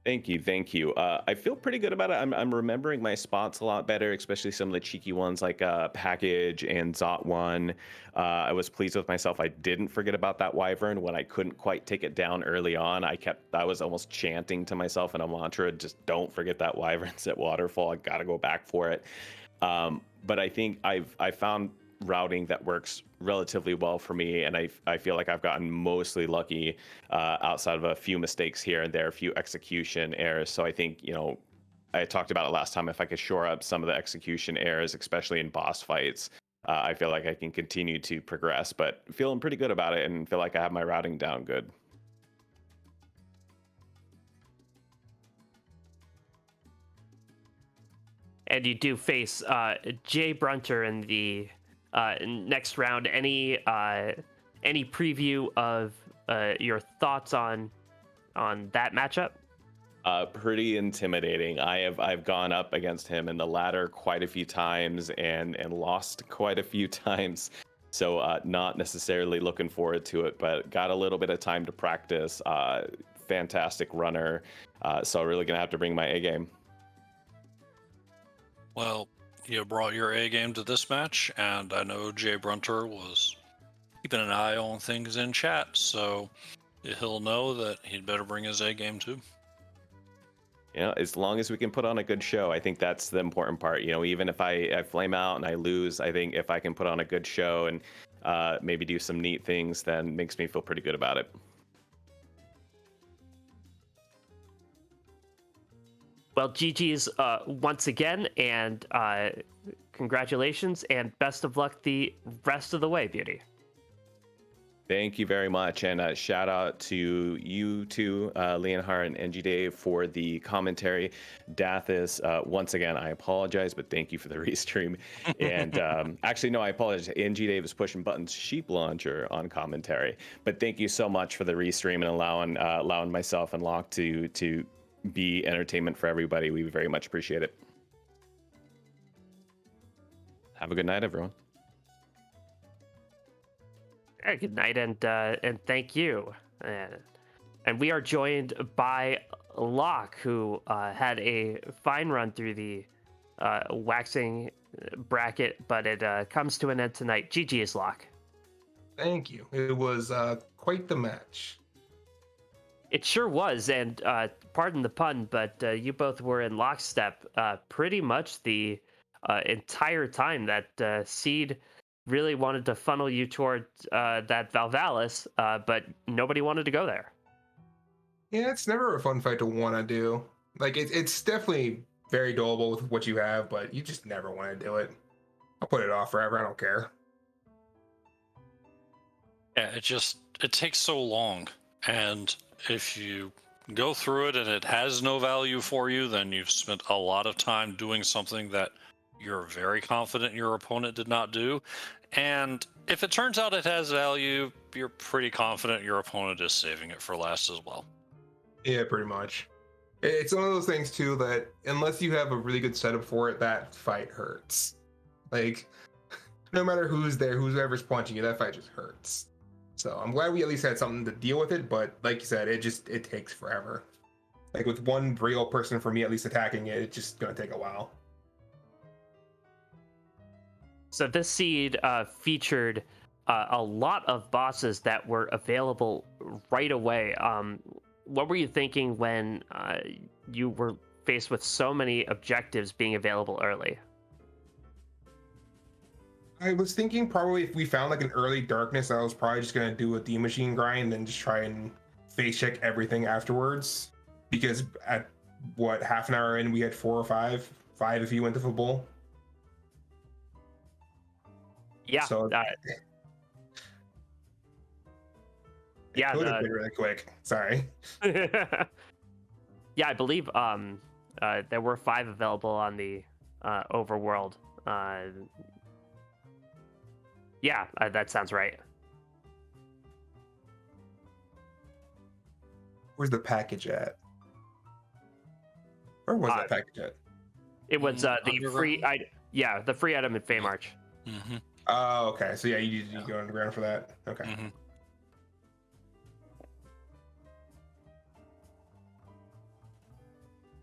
Thank you. I feel pretty good about it. I'm remembering my spots a lot better, especially some of the cheeky ones like Package and Zot 1. I was pleased with myself. I didn't forget about that Wyvern when I couldn't quite take it down early on. I was almost chanting to myself in a mantra, just don't forget that Wyvern's at Waterfall. I got to go back for it. But I think I found routing that works relatively well for me, and I feel like I've gotten mostly lucky outside of a few mistakes here and there, a few execution errors. So I think, I talked about it last time, if I could shore up some of the execution errors, especially in boss fights, I feel like I can continue to progress, but feeling pretty good about it and feel like I have my routing down good. And you do face Jay Brunter in the next round. Any preview of your thoughts on that matchup? Pretty intimidating. I've gone up against him in the ladder quite a few times and lost quite a few times. So not necessarily looking forward to it, but got a little bit of time to practice. Fantastic runner. So really gonna have to bring my A game. Well, you brought your A game to this match, and I know Jay Brunter was keeping an eye on things in chat, so he'll know that he'd better bring his A game too. As long as we can put on a good show, I think that's the important part. Even if I flame out and I lose, I think if I can put on a good show and maybe do some neat things, then makes me feel pretty good about it. Well, GG's once again, and congratulations, and best of luck the rest of the way, Beauty. Thank you very much, and shout out to you two, Leonhard and NG Dave, for the commentary. Dathis, once again, I apologize, but thank you for the restream. And actually, no, I apologize. NG Dave is pushing buttons, Sheep Launcher on commentary. But thank you so much for the restream and allowing myself and Locke to be entertainment for everybody. We very much appreciate it. Have a good night, everyone. Good night, and thank you. And we are joined by Locke, who had a fine run through the waxing bracket, but it comes to an end tonight. GG's, Locke. Thank you. It was quite the match. It sure was, and pardon the pun, but you both were in lockstep pretty much the entire time that Seed really wanted to funnel you toward that Valvalis, but nobody wanted to go there. Yeah, it's never a fun fight to want to do. Like it's definitely very doable with what you have, but you just never want to do it. I'll put it off forever. I don't care. Yeah, it takes so long, and if you go through it and it has no value for you, then you've spent a lot of time doing something that you're very confident your opponent did not do. And if it turns out it has value, you're pretty confident your opponent is saving it for last as well. Yeah, pretty much. It's one of those things too that unless you have a really good setup for it, that fight hurts. Like, no matter who's there, whoever's punching you, that fight just hurts. So I'm glad we at least had something to deal with it, but like you said, it takes forever. Like with one real person for me at least attacking it, it's just gonna take a while. So this seed featured a lot of bosses that were available right away. What were you thinking when you were faced with so many objectives being available early? I was thinking probably if we found like an early darkness, I was probably just gonna do a D machine grind and just try and face check everything afterwards. Because at what, half an hour in we had 4 or 5 if you went to football. Yeah. So yeah. could have been really quick. Sorry. Yeah, I believe there were 5 available on the overworld. Yeah, that sounds right. Where's the package at? Where was that package at? It was the Underground? free. The free item in Feymarch. Mm-hmm. Oh, okay. So yeah, you go underground for that. Okay. Mm-hmm.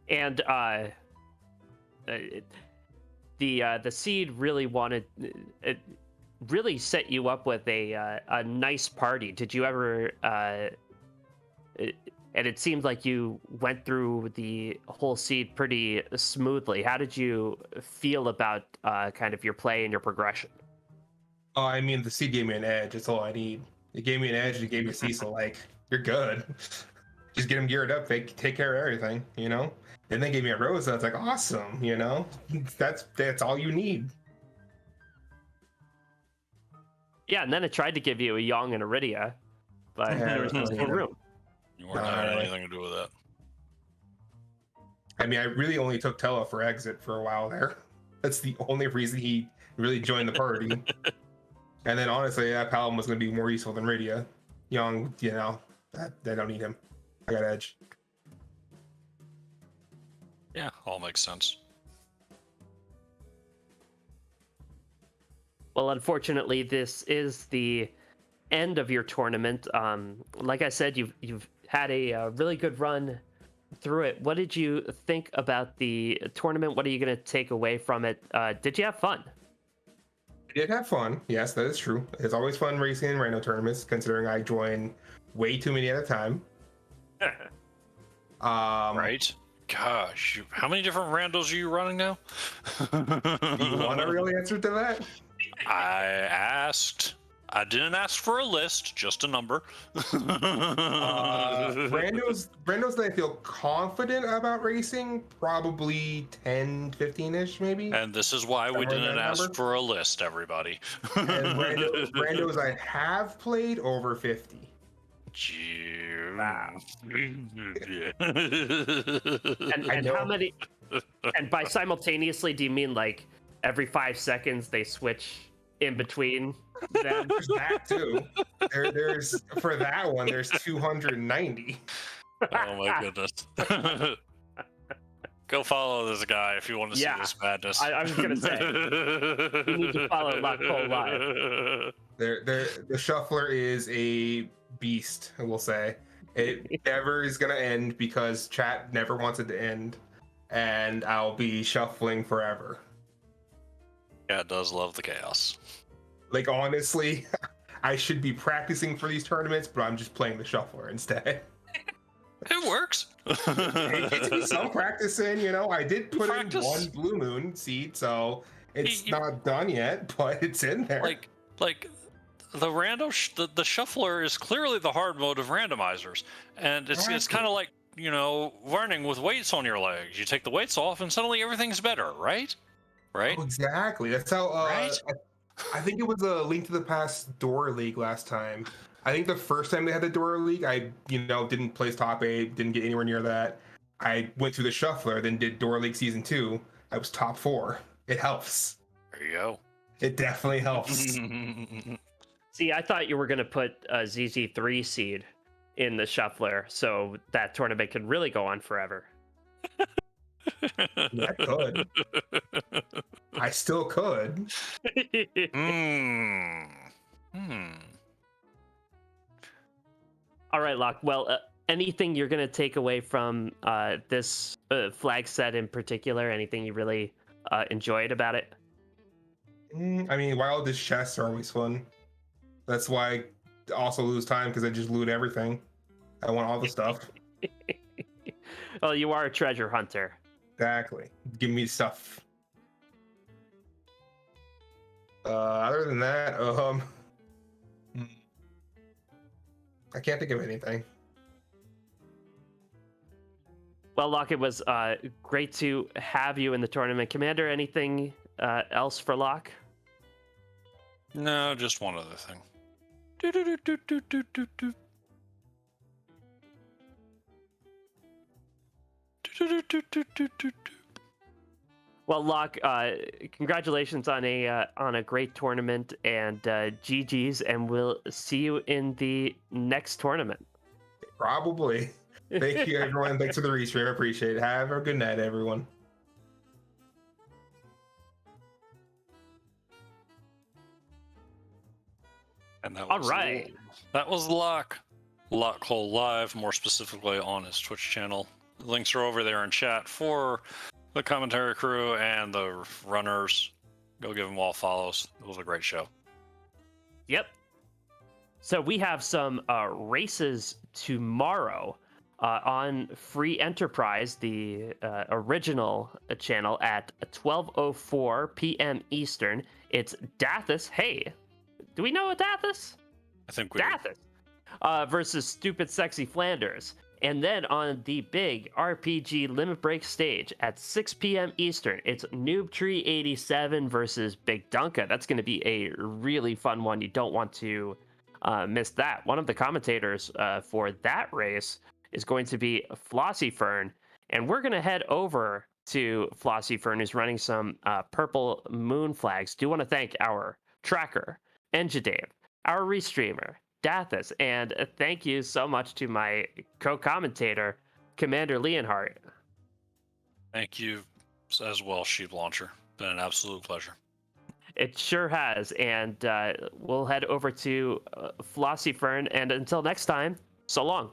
And the seed really wanted it really set you up with a nice party. Did you ever and it seemed like you went through the whole seed pretty smoothly. How did you feel about kind of your play and your progression? Oh, I mean, the seed gave me an edge. That's all I need. It gave me an edge. It gave me Cecil. Like, you're good. Just get him geared up. Take care of everything, you know? And then gave me a Rosa. It's like, awesome, you know? That's all you need. Yeah, and then it tried to give you a Young and Iridia, but Yeah, there was no yeah. room. You weren't having anything to do with that. I mean, I really only took Tella for exit for a while there. That's the only reason he really joined the party. And then honestly, that Paladin was going to be more useful than Rydia. Young, you know, they don't need him. I got edge. Yeah, all makes sense. Well, unfortunately, this is the end of your tournament. Like I said, you've had a really good run through it. What did you think about the tournament? What are you going to take away from it? Did you have fun? I did have fun. Yes, that is true. It's always fun racing in Rhino tournaments, considering I join way too many at a time. Right? Gosh, how many different randos are you running now? Do you want a real answer to that? I asked. I didn't ask for a list, just a number. Randos that I feel confident about racing, probably 10, 15-ish maybe. And this is why we Somewhere in didn't that ask number? for a list, everybody. And randos I have played over 50. Wow. And I know. how many? And by simultaneously, do you mean like every 5 seconds they switch in between them? There's that too. There's for that one, there's 290. Oh my goodness. Go follow this guy if you want to see Yeah, this madness. I was gonna say, you need to follow Lock Cole live. The shuffler is a beast, I will say. It never is gonna end because chat never wants it to end, and I'll be shuffling forever. Yeah, it does love the chaos. Like honestly, I should be practicing for these tournaments, but I'm just playing the shuffler instead. It works. It gets me some practice in, you know. I did put Practice. in one blue moon seed, so it's You- not done yet, but it's in there. like the shuffler is clearly the hard mode of randomizers, and it's kind of like running with weights on your legs. You take the weights off, and suddenly everything's better, right? Right? Oh, exactly. That's how. Right? I think it was a Link to the Past Door League last time. I think the first time they had the Door League, I didn't place top 8, didn't get anywhere near that. I went through the shuffler, then did Door League season 2. I was top 4. It helps. There you go. It definitely helps. See, I thought you were going to put a ZZ3 seed in the shuffler so that tournament could really go on forever. I could. I still could. All right, Locke. Well, anything you're going to take away from this flag set in particular? Anything you really enjoyed about it? I mean, wildest chests are always fun. That's why I also lose time, because I just loot everything. I want all the stuff. Well, you are a treasure hunter. Exactly. Give me stuff. Other than that, I can't think of anything. Well, Locke, it was great to have you in the tournament. Commander, anything else for Locke? No, just one other thing. Well, Locke, congratulations on a great tournament, and GG's, and we'll see you in the next tournament. Probably. Thank you, everyone. Thanks for the restream. I appreciate it. Have a good night, everyone. And that All was right. That was Locke Hole Live, more specifically on his Twitch channel. The links are over there in chat for the commentary crew and the runners. Go give them all follows. It was a great show. Yep. So we have some races tomorrow on Free Enterprise, the original channel, at 12:04 p.m. Eastern. It's Dathus. Hey, do we know a Dathus? I think we Dathus versus Stupid Sexy Flanders. And then on the big RPG Limit Break stage at 6 p.m. Eastern, it's Noob Tree 87 versus Big Dunka. That's going to be a really fun one. You don't want to miss that. One of the commentators for that race is going to be Flossy Fern. And we're going to head over to Flossy Fern, who's running some Purple Moon flags. Do want to thank our tracker, Engidave, our restreamer, Dathus, and thank you so much to my co-commentator, Commander Leonhardt. Thank you as well, Sheep Launcher. Been an absolute pleasure. It sure has, and we'll head over to Flossy Fern, and until next time, so long.